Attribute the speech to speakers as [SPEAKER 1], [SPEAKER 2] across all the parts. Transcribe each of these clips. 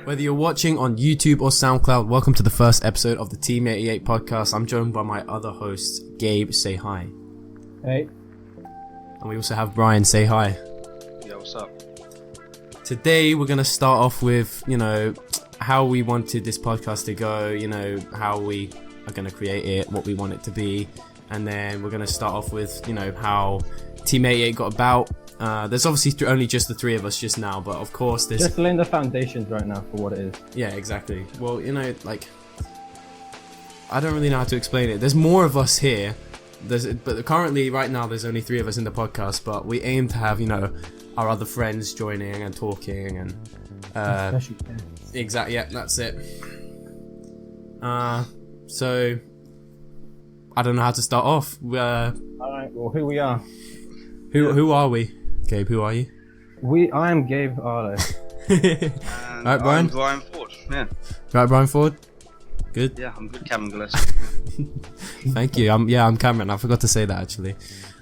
[SPEAKER 1] Whether you're watching on YouTube or SoundCloud, welcome to the first episode of the Team 88 podcast. I'm joined by my other host, Gabe. Say hi.
[SPEAKER 2] Hey.
[SPEAKER 1] And we also have Brian. Say hi.
[SPEAKER 3] Yo, what's up?
[SPEAKER 1] Today we're going to start off with, how we wanted this podcast to go, how we are going to create it, what we want it to be. And then we're going to start off with, how Team 88 got about. There's obviously only just the three of us just now, but of course there's...
[SPEAKER 2] Just laying the foundations right now for what it is.
[SPEAKER 1] Yeah, exactly. Well, I don't really know how to explain it. There's more of us here, but currently, right now, there's only three of us in the podcast, but we aim to have, our other friends joining and talking and... Exactly, yeah, that's it. So... I don't know how to start off.
[SPEAKER 2] Alright, well, who we are.
[SPEAKER 1] Who are we? Gabe, who are you?
[SPEAKER 2] I am Gabe Arlo.
[SPEAKER 1] Right, Brian?
[SPEAKER 3] I'm Brian Ford, yeah.
[SPEAKER 1] Right, Brian Ford? Good?
[SPEAKER 3] Yeah, I'm good, Cameron Gillespie.
[SPEAKER 1] Thank you. I'm Cameron. I forgot to say that, actually.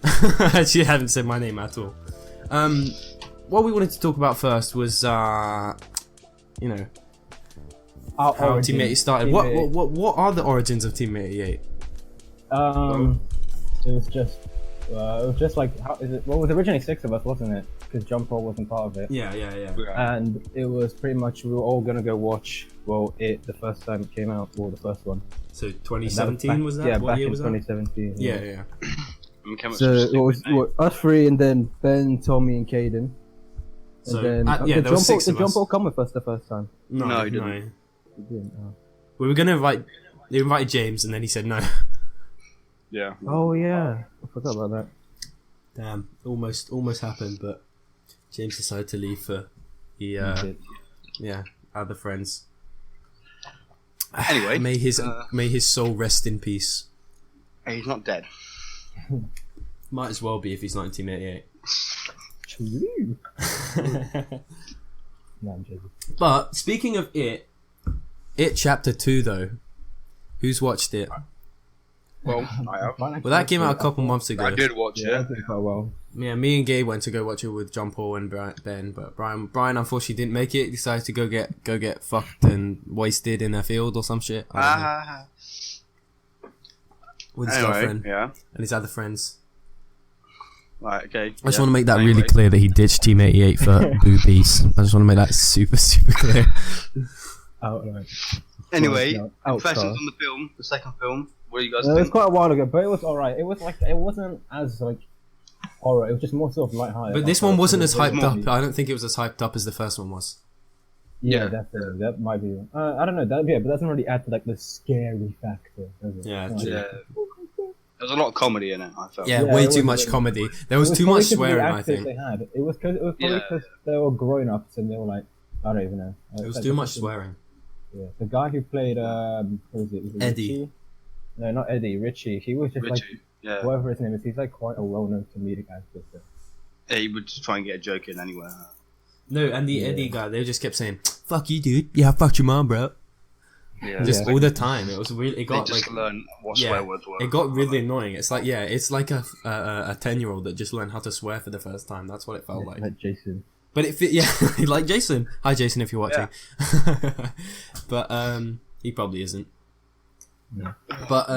[SPEAKER 1] I actually haven't said my name at all. What we wanted to talk about first was, how Team 88 started. What are the origins of Team 88?
[SPEAKER 2] It was just like, how is it? Well, it was originally 6 of us, wasn't it? Because John Paul wasn't part of it.
[SPEAKER 1] Yeah.
[SPEAKER 2] And it was pretty much, we were all gonna go watch, the first time it came out, or the first one.
[SPEAKER 1] So 2017 was that?
[SPEAKER 2] Yeah,
[SPEAKER 1] what
[SPEAKER 2] back
[SPEAKER 1] year
[SPEAKER 2] in
[SPEAKER 1] was
[SPEAKER 2] 2017.
[SPEAKER 1] that? Yeah.
[SPEAKER 2] So it was us three, and then Ben, Tommy, and Caden.
[SPEAKER 1] So,
[SPEAKER 2] and then,
[SPEAKER 1] there was 6 of us.
[SPEAKER 2] Did John Paul come with us the first time?
[SPEAKER 3] No, he didn't.
[SPEAKER 2] He didn't. Oh.
[SPEAKER 1] We were gonna they invited James, and then he said no.
[SPEAKER 3] Yeah.
[SPEAKER 2] Oh yeah, I forgot about that.
[SPEAKER 1] Damn, almost happened, but James decided to leave for the other friends.
[SPEAKER 3] Anyway,
[SPEAKER 1] may his soul rest in peace.
[SPEAKER 3] Hey, he's not dead.
[SPEAKER 1] Might as well be if he's 1988.
[SPEAKER 2] True. No, I'm joking.
[SPEAKER 1] But speaking of it Chapter 2 though, who's watched it?
[SPEAKER 3] Well, I have.
[SPEAKER 1] Well, that came out a couple months ago.
[SPEAKER 3] I did watch
[SPEAKER 2] Yeah, I
[SPEAKER 3] it.
[SPEAKER 2] did quite well.
[SPEAKER 1] Yeah, me and Gabe went to go watch it with John Paul and Ben, but Brian unfortunately didn't make it. He decided to go get fucked and wasted in a field or some shit. I don't know. With his girlfriend,
[SPEAKER 3] yeah.
[SPEAKER 1] and his other friends.
[SPEAKER 3] Right, okay.
[SPEAKER 1] I just want to make that really clear that he ditched Team 88 for boobies. I just want to make that super clear.
[SPEAKER 2] Outright.
[SPEAKER 3] Anyway,
[SPEAKER 2] Outstar.
[SPEAKER 3] impressions on the film, the second film. What do you guys
[SPEAKER 2] It was
[SPEAKER 3] think?
[SPEAKER 2] quite a while ago, but it was alright. It wasn't as horror. It was just more sort of lighthearted.
[SPEAKER 1] But this one wasn't as hyped up. I don't think it was as hyped up as the first one was.
[SPEAKER 2] Yeah, definitely. That might be. I don't know. But that doesn't really add to the scary factor, does it?
[SPEAKER 1] Yeah,
[SPEAKER 2] Like,
[SPEAKER 3] Yeah. There was a lot of comedy in it, I felt.
[SPEAKER 1] Yeah,
[SPEAKER 2] Yeah,
[SPEAKER 1] way
[SPEAKER 2] it
[SPEAKER 1] too
[SPEAKER 2] was
[SPEAKER 1] much
[SPEAKER 2] really-
[SPEAKER 1] comedy. There was
[SPEAKER 2] it
[SPEAKER 1] too
[SPEAKER 2] probably
[SPEAKER 1] much
[SPEAKER 2] 'cause of the
[SPEAKER 1] swearing, I
[SPEAKER 2] actors
[SPEAKER 1] think.
[SPEAKER 2] They had. It was probably because they were grown-ups and they were like, I don't even know.
[SPEAKER 1] It was too much swearing.
[SPEAKER 2] Yeah, the guy who played who is it? Was it
[SPEAKER 1] Eddie.
[SPEAKER 2] Richie? No, not Eddie. Richie. He was just
[SPEAKER 3] Richie, yeah.
[SPEAKER 2] whatever his name is. He's quite a well-known comedic actor. So.
[SPEAKER 3] Yeah, he would just try and get a joke in anyway.
[SPEAKER 1] No, and the Eddie guy, they just kept saying, "Fuck you, dude. Yeah, fuck your mom, bro."
[SPEAKER 3] Yeah.
[SPEAKER 1] Just all the time. It was really. It
[SPEAKER 3] They
[SPEAKER 1] got
[SPEAKER 3] just learn what swear words were.
[SPEAKER 1] It got really annoying. It's like it's like a 10-year-old that just learned how to swear for the first time. That's what it felt like.
[SPEAKER 2] Like Jason.
[SPEAKER 1] But like Jason. Hi, Jason, if you're watching. But he probably isn't.
[SPEAKER 2] Yeah.
[SPEAKER 1] But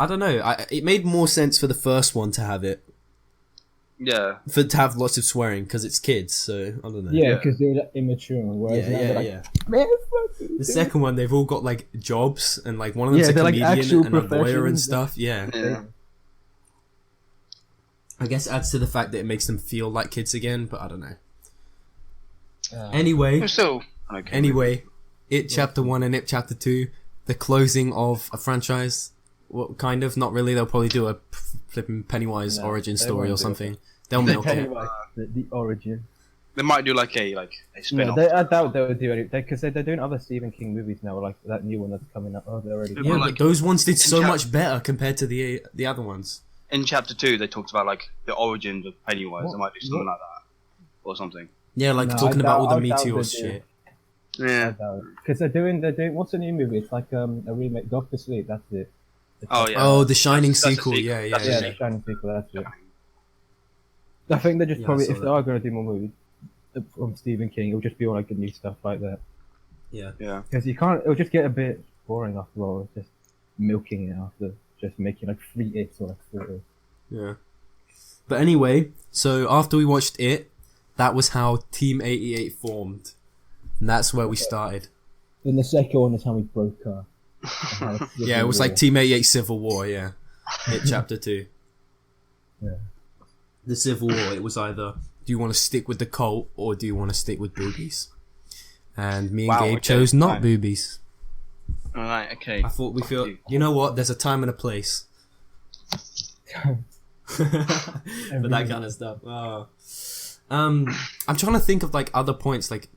[SPEAKER 1] I don't know. It made more sense for the first one to have it.
[SPEAKER 3] Yeah.
[SPEAKER 1] To have lots of swearing because it's kids. So I don't know.
[SPEAKER 2] Yeah, because they were immature. Whereas now they're like, man, fuck you,
[SPEAKER 1] The
[SPEAKER 2] dude."
[SPEAKER 1] second one, they've all got jobs, and one of them's a
[SPEAKER 2] they're,
[SPEAKER 1] comedian
[SPEAKER 2] actual
[SPEAKER 1] and a lawyer and
[SPEAKER 2] professions.
[SPEAKER 1] stuff. Yeah.
[SPEAKER 3] Yeah.
[SPEAKER 1] I guess it adds to the fact that it makes them feel like kids again, but I don't know.
[SPEAKER 2] Uh,
[SPEAKER 1] Anyway,
[SPEAKER 3] It's still okay.
[SPEAKER 1] It Chapter 1 and It Chapter 2, the closing of a franchise. Well, kind of, not really. They'll probably do a flipping Pennywise origin
[SPEAKER 2] they
[SPEAKER 1] story
[SPEAKER 2] won't
[SPEAKER 1] or
[SPEAKER 2] do
[SPEAKER 1] something. They'll milk it.
[SPEAKER 2] Pennywise, the origin.
[SPEAKER 3] They might do a spin-off.
[SPEAKER 2] I doubt they would do anything because they're doing other Stephen King movies now, like that new one that's coming up. Oh, they're already.
[SPEAKER 3] Yeah,
[SPEAKER 1] Yeah,
[SPEAKER 3] but,
[SPEAKER 1] but those ones did
[SPEAKER 3] in
[SPEAKER 1] so much better compared to the other ones.
[SPEAKER 3] In Chapter 2, they talked about the origins of Pennywise.
[SPEAKER 2] What?
[SPEAKER 3] They might do something like that. Or something.
[SPEAKER 1] Yeah,
[SPEAKER 2] No,
[SPEAKER 1] talking
[SPEAKER 2] I
[SPEAKER 1] about all the
[SPEAKER 2] doubt they
[SPEAKER 1] meteors
[SPEAKER 2] do.
[SPEAKER 1] shit.
[SPEAKER 3] Yeah.
[SPEAKER 2] Because they're doing. What's the new movie? It's like a remake. Doctor Sleep. That's it.
[SPEAKER 3] Oh, yeah.
[SPEAKER 1] Oh, the Shining
[SPEAKER 3] That's a
[SPEAKER 1] sequel.
[SPEAKER 3] sequel.
[SPEAKER 1] Yeah,
[SPEAKER 3] That's a
[SPEAKER 2] Yeah,
[SPEAKER 3] sequel.
[SPEAKER 2] the Shining sequel. That's it. I think they're just
[SPEAKER 1] Yeah, I
[SPEAKER 2] probably
[SPEAKER 1] saw
[SPEAKER 2] if they
[SPEAKER 1] that.
[SPEAKER 2] are going to do more movies, from Stephen King, it'll just be all like the new stuff like that.
[SPEAKER 1] Yeah.
[SPEAKER 3] Yeah.
[SPEAKER 2] Because you can't, it'll just get a bit boring after all. It's just milking it after just making like 3 It's or like 4 It's.
[SPEAKER 1] Yeah. But anyway, so after we watched It, that was how Team 88 formed. And that's where we started.
[SPEAKER 2] Then the second one is how we broke up.
[SPEAKER 1] Yeah, it was like Team 88 Civil War, yeah. It chapter 2.
[SPEAKER 2] Yeah.
[SPEAKER 1] The Civil War, it was either, do you want to stick with the cult or do you want to stick with boobies? And me and Gabe chose not boobies.
[SPEAKER 3] Alright, okay.
[SPEAKER 1] I thought you know what, there's a time and a place. For that kind of stuff. I'm trying to think of like other points, like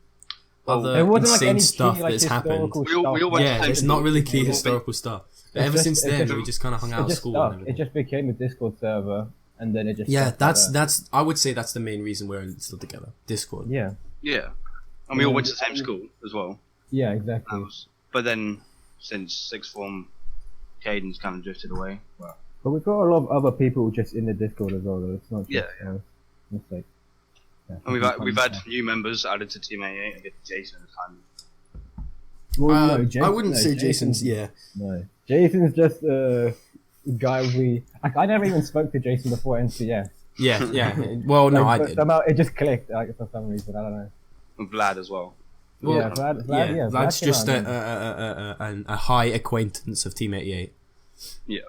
[SPEAKER 1] other insane stuff that's happened. Yeah, it's not really key historical stuff. But ever since then, we just kind of hung out at school. And everything.
[SPEAKER 2] It just became a Discord server, and then it just
[SPEAKER 1] that's I would say that's the main reason we're still together. Discord.
[SPEAKER 2] Yeah.
[SPEAKER 3] Yeah. And we all went to the same school as well.
[SPEAKER 2] Yeah, exactly.
[SPEAKER 3] But then, since sixth form, Caden's kind of drifted away.
[SPEAKER 2] But we've got a lot of other people just in the Discord as well, though. It's not just it's like. Yeah,
[SPEAKER 3] and we've had new members added to Team 88. I guess Jason is kind of.
[SPEAKER 2] Well,
[SPEAKER 1] I wouldn't say Jason's. Yeah.
[SPEAKER 2] No, Jason's just a guy I never even spoke to Jason before NCS.
[SPEAKER 1] Yeah. Well, no, I did.
[SPEAKER 2] Somehow it just clicked for some reason. I don't know.
[SPEAKER 3] And Vlad as well.
[SPEAKER 1] Well,
[SPEAKER 2] yeah,
[SPEAKER 1] Vlad's just a high acquaintance of Team 88.
[SPEAKER 3] Yeah.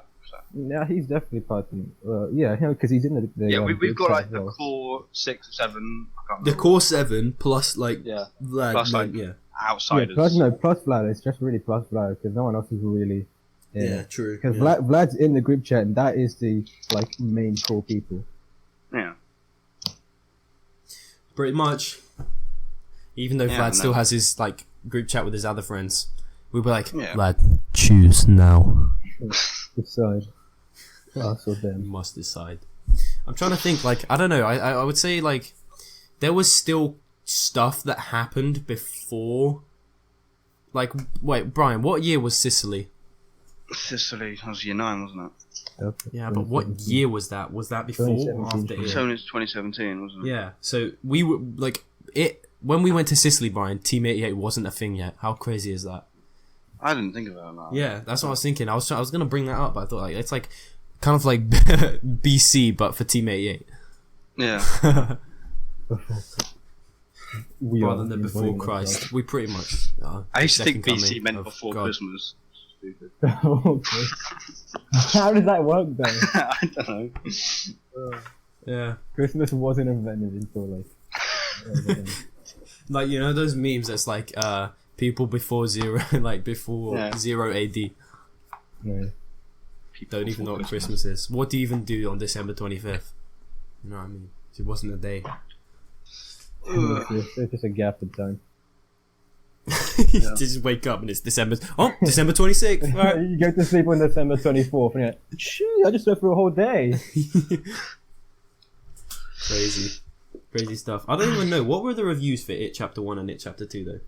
[SPEAKER 2] Yeah, he's definitely part of yeah, because he's in the
[SPEAKER 3] we've got like the core 6 or 7. I can't remember.
[SPEAKER 1] The core 7 plus like Vlad,
[SPEAKER 3] plus like outsiders.
[SPEAKER 2] Yeah, plus Vlad. It's just really plus Vlad because no one else is really.
[SPEAKER 1] Yeah, true.
[SPEAKER 2] Because Vlad's in the group chat, and that is the like main core people.
[SPEAKER 3] Yeah.
[SPEAKER 1] Pretty much. Even though Vlad still has his like group chat with his other friends, we'll be like, Vlad, choose now.
[SPEAKER 2] Decide. Us or them.
[SPEAKER 1] You must decide. I'm trying to think. Like, I don't know. I would say like there was still stuff that happened before. Like, wait, Brian, what year was Sicily?
[SPEAKER 3] Sicily, that was year 9, wasn't it?
[SPEAKER 2] Okay.
[SPEAKER 1] Yeah, but what year was that? Was that before or after it?
[SPEAKER 3] So it's 2017, wasn't it?
[SPEAKER 1] Yeah. So we were like it when we went to Sicily, Brian. Team 88 wasn't a thing yet. How crazy is that?
[SPEAKER 3] I didn't think about that.
[SPEAKER 1] Yeah, that's what I was thinking. I was gonna bring that up, but I thought like it's like kind of like BC, but for Team 88.
[SPEAKER 3] Yeah.
[SPEAKER 1] Rather than before Christ. We pretty much.
[SPEAKER 3] I used to think BC meant before Christmas. Stupid.
[SPEAKER 2] Okay. How does that work then?
[SPEAKER 3] I don't know.
[SPEAKER 1] Yeah.
[SPEAKER 2] Christmas wasn't invented until like.
[SPEAKER 1] Like, you know those memes that's like people before 0 like before 0 AD.
[SPEAKER 2] No.
[SPEAKER 1] Don't even know what Christmas is. What do you even do on December 25th? You know what I mean? It wasn't a day.
[SPEAKER 2] It's just a gap in time.
[SPEAKER 1] You just wake up and it's December 26th. Right.
[SPEAKER 2] You go to sleep on December 24th and you're like, shit, I just slept for a whole day. Crazy stuff. I don't even know. What were the reviews for It Chapter 1 and It Chapter 2 though?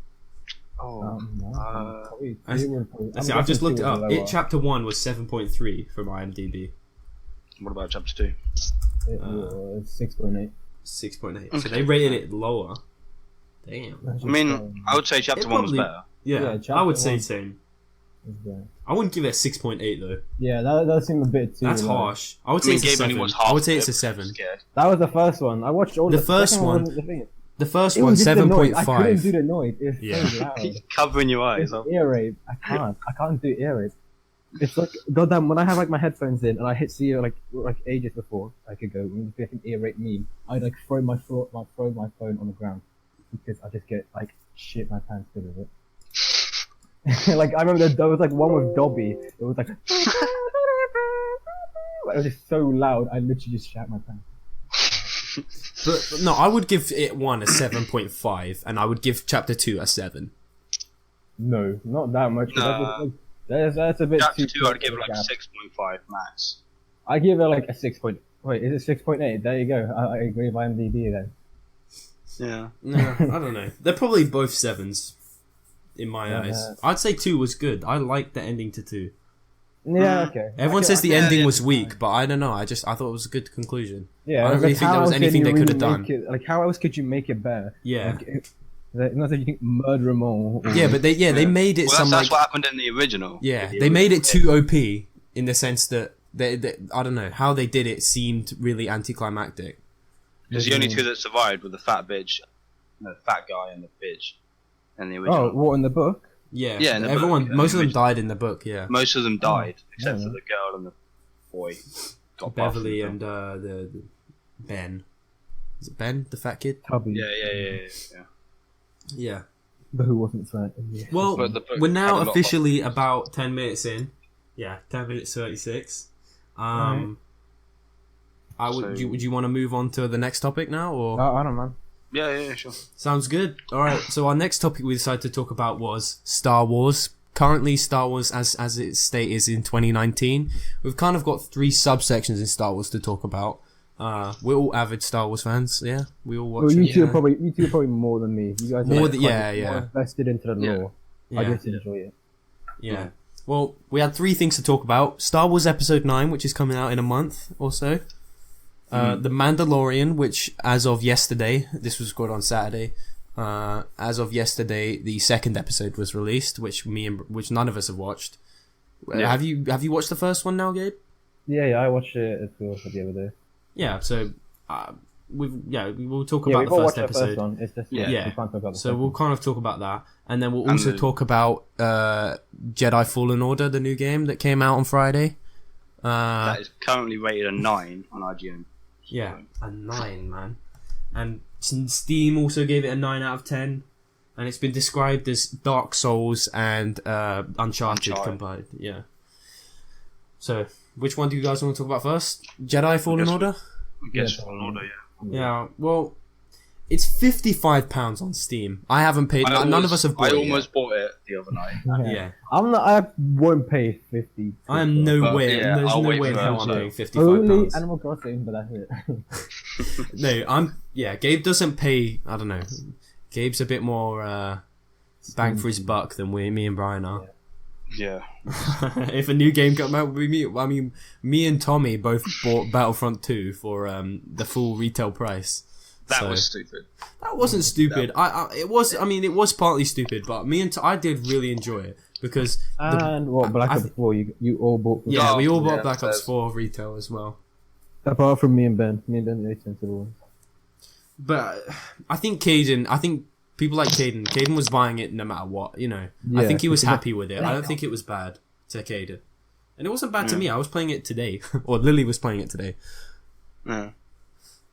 [SPEAKER 2] I've just looked it up. It Chapter 1 was 7.3 from IMDb.
[SPEAKER 3] What about Chapter 2?
[SPEAKER 2] It was 6.8.
[SPEAKER 1] 6.8. Okay. So they rated it lower. Damn.
[SPEAKER 3] I mean, I would say Chapter 1 was better.
[SPEAKER 1] Yeah, I would say same. I wouldn't give it a 6.8 though.
[SPEAKER 2] Yeah, that does seem a bit too.
[SPEAKER 1] That's harsh. I would say it's a 7. I would say it's a 7.
[SPEAKER 2] That was the first one. I watched all
[SPEAKER 1] the first one. The first one, 7.5.
[SPEAKER 2] I couldn't do the noise. It's so loud.
[SPEAKER 3] Covering your eyes.
[SPEAKER 2] Ear rape. I can't do ear rape. It's like goddamn when I have like my headphones in and I hit see like ages before I could go when you an ear rape meme, I'd like throw my phone on the ground because I just get like shit my pants because of it. Like I remember there was like one with Dobby. It was like it was just so loud. I literally just shat my pants.
[SPEAKER 1] But no, I would give It 1 a 7.5, and I would give Chapter 2 a 7.
[SPEAKER 2] No, not that much. That's a bit
[SPEAKER 3] Chapter
[SPEAKER 2] too
[SPEAKER 3] 2, I'd give it like 6.5 max.
[SPEAKER 2] I give it like a 6. Wait, is it 6.8? There you go. I agree with IMDb then.
[SPEAKER 3] Yeah.
[SPEAKER 1] No, I don't know. They're probably both 7s in my eyes. I'd say 2 was good. I liked the ending to 2.
[SPEAKER 2] Yeah, okay.
[SPEAKER 1] Everyone
[SPEAKER 2] Okay,
[SPEAKER 1] says the
[SPEAKER 3] yeah,
[SPEAKER 1] ending
[SPEAKER 3] yeah.
[SPEAKER 1] was weak, but I don't know. I thought it was a good conclusion.
[SPEAKER 2] Yeah,
[SPEAKER 1] I don't
[SPEAKER 2] it's
[SPEAKER 1] really
[SPEAKER 2] like,
[SPEAKER 1] think there
[SPEAKER 2] how
[SPEAKER 1] was
[SPEAKER 2] else
[SPEAKER 1] anything
[SPEAKER 2] can
[SPEAKER 1] they
[SPEAKER 2] you
[SPEAKER 1] could have
[SPEAKER 2] really
[SPEAKER 1] done.
[SPEAKER 2] make it- like, how else could you make it better?
[SPEAKER 1] Yeah.
[SPEAKER 2] Not that you can murder them all. Or,
[SPEAKER 1] Yeah, but they made it
[SPEAKER 3] Well,
[SPEAKER 1] some
[SPEAKER 3] that's
[SPEAKER 1] like
[SPEAKER 3] what happened in the original.
[SPEAKER 1] yeah,
[SPEAKER 3] The
[SPEAKER 1] they made it
[SPEAKER 3] original.
[SPEAKER 1] too OP in the sense that they I don't know how they did it seemed really anticlimactic.
[SPEAKER 3] Because the only two that survived were the fat bitch, the fat guy, and the bitch. In the
[SPEAKER 2] Oh,
[SPEAKER 3] original.
[SPEAKER 2] what in the book?
[SPEAKER 1] Yeah,
[SPEAKER 3] Yeah, in the
[SPEAKER 1] everyone,
[SPEAKER 3] book,
[SPEAKER 1] most of them
[SPEAKER 3] original.
[SPEAKER 1] died in the book. Yeah,
[SPEAKER 3] Most of them died, except
[SPEAKER 2] yeah.
[SPEAKER 3] for the girl and the boy. Got
[SPEAKER 1] Beverly
[SPEAKER 3] buffed
[SPEAKER 1] and the Ben. Is it Ben, the fat kid?
[SPEAKER 2] Tubby.
[SPEAKER 3] Yeah.
[SPEAKER 1] Yeah.
[SPEAKER 2] But who wasn't fat? Yeah.
[SPEAKER 1] Well,
[SPEAKER 3] But the book
[SPEAKER 1] we're
[SPEAKER 3] had a
[SPEAKER 1] now
[SPEAKER 3] lot of
[SPEAKER 1] officially about 10 minutes in. Yeah, 10 minutes 36.
[SPEAKER 2] Alright.
[SPEAKER 1] Would you want to move on to the next topic now, or?
[SPEAKER 2] I don't know.
[SPEAKER 3] Yeah, sure.
[SPEAKER 1] Sounds good. All right. So our next topic we decided to talk about was Star Wars. Currently, Star Wars, as its state is in 2019, we've kind of got 3 subsections in Star Wars to talk about. We're all avid Star Wars fans. Yeah, we all watch.
[SPEAKER 2] Well, you
[SPEAKER 1] it,
[SPEAKER 2] two
[SPEAKER 1] yeah.
[SPEAKER 2] are probably more than me. You guys are
[SPEAKER 1] More
[SPEAKER 2] like
[SPEAKER 1] than-
[SPEAKER 2] quite
[SPEAKER 1] yeah.
[SPEAKER 2] more invested into the lore. I
[SPEAKER 1] Yeah.
[SPEAKER 2] just enjoy it.
[SPEAKER 1] Yeah. Well, we had 3 things to talk about. Star Wars Episode 9, which is coming out in a month or so. The Mandalorian, which as of yesterday, this was recorded on Saturday. As of yesterday, the 2nd episode was released, which none of us have watched.
[SPEAKER 3] Yeah.
[SPEAKER 1] Have you watched the first one now, Gabe?
[SPEAKER 2] Yeah, I watched it as well the other day.
[SPEAKER 1] Yeah. So, we'll talk
[SPEAKER 2] Yeah,
[SPEAKER 1] about
[SPEAKER 2] we've
[SPEAKER 1] the
[SPEAKER 2] all
[SPEAKER 1] first
[SPEAKER 2] watched the
[SPEAKER 1] episode.
[SPEAKER 2] first one. It's just
[SPEAKER 3] Yeah.
[SPEAKER 2] we can't talk about the
[SPEAKER 1] So
[SPEAKER 2] second.
[SPEAKER 1] we'll kind of talk about that, and then we'll
[SPEAKER 3] And
[SPEAKER 1] also
[SPEAKER 3] the-
[SPEAKER 1] talk about Jedi Fallen Order, the new game that came out on Friday.
[SPEAKER 3] That is currently rated a 9 on IGN.
[SPEAKER 1] Yeah, a 9, man. And Steam also gave it a 9 out of 10. And it's been described as Dark Souls and Uncharted combined. Yeah. So, which one do you guys want to talk about first? Jedi Fallen
[SPEAKER 3] guess-
[SPEAKER 1] Order?
[SPEAKER 3] I guess
[SPEAKER 2] Yeah.
[SPEAKER 3] Fallen Order, yeah.
[SPEAKER 1] Yeah, well, it's £55 on Steam. I haven't paid. None of us have bought
[SPEAKER 3] I
[SPEAKER 1] it.
[SPEAKER 3] almost bought it the other night.
[SPEAKER 1] Yeah.
[SPEAKER 2] I'm not. I won't pay 50.
[SPEAKER 1] I am nowhere.
[SPEAKER 3] yeah,
[SPEAKER 1] there's
[SPEAKER 3] I'll
[SPEAKER 1] no
[SPEAKER 3] wait
[SPEAKER 1] way in
[SPEAKER 3] for
[SPEAKER 1] hell
[SPEAKER 3] that
[SPEAKER 1] I'm
[SPEAKER 3] too.
[SPEAKER 1] paying £55.
[SPEAKER 2] Only Animal Crossing, but that's it.
[SPEAKER 1] No, Gabe doesn't pay. I don't know. Gabe's a bit more bang for his buck than me and Brian are.
[SPEAKER 3] Yeah.
[SPEAKER 1] If a new game come out, me and Tommy both bought Battlefront 2 for the full retail price.
[SPEAKER 3] That
[SPEAKER 1] So-
[SPEAKER 3] was stupid.
[SPEAKER 1] That wasn't stupid. It was. I mean, it was partly stupid, but I did really enjoy it because
[SPEAKER 2] And what Black Ops 4? You all bought.
[SPEAKER 1] yeah,
[SPEAKER 3] Oh,
[SPEAKER 1] we all bought
[SPEAKER 3] yeah,
[SPEAKER 1] Black Ops
[SPEAKER 3] that's-
[SPEAKER 1] 4 retail as well.
[SPEAKER 2] Apart from me and Ben. Me and Ben are the sensible ones.
[SPEAKER 1] But I think people like Caden was buying it no matter what, you know. I
[SPEAKER 2] Yeah,
[SPEAKER 1] think he was
[SPEAKER 2] because
[SPEAKER 1] happy with it. I don't think it was bad to Caden. And it wasn't bad to me. I was playing it today. Or Lily was playing it today.
[SPEAKER 3] Yeah.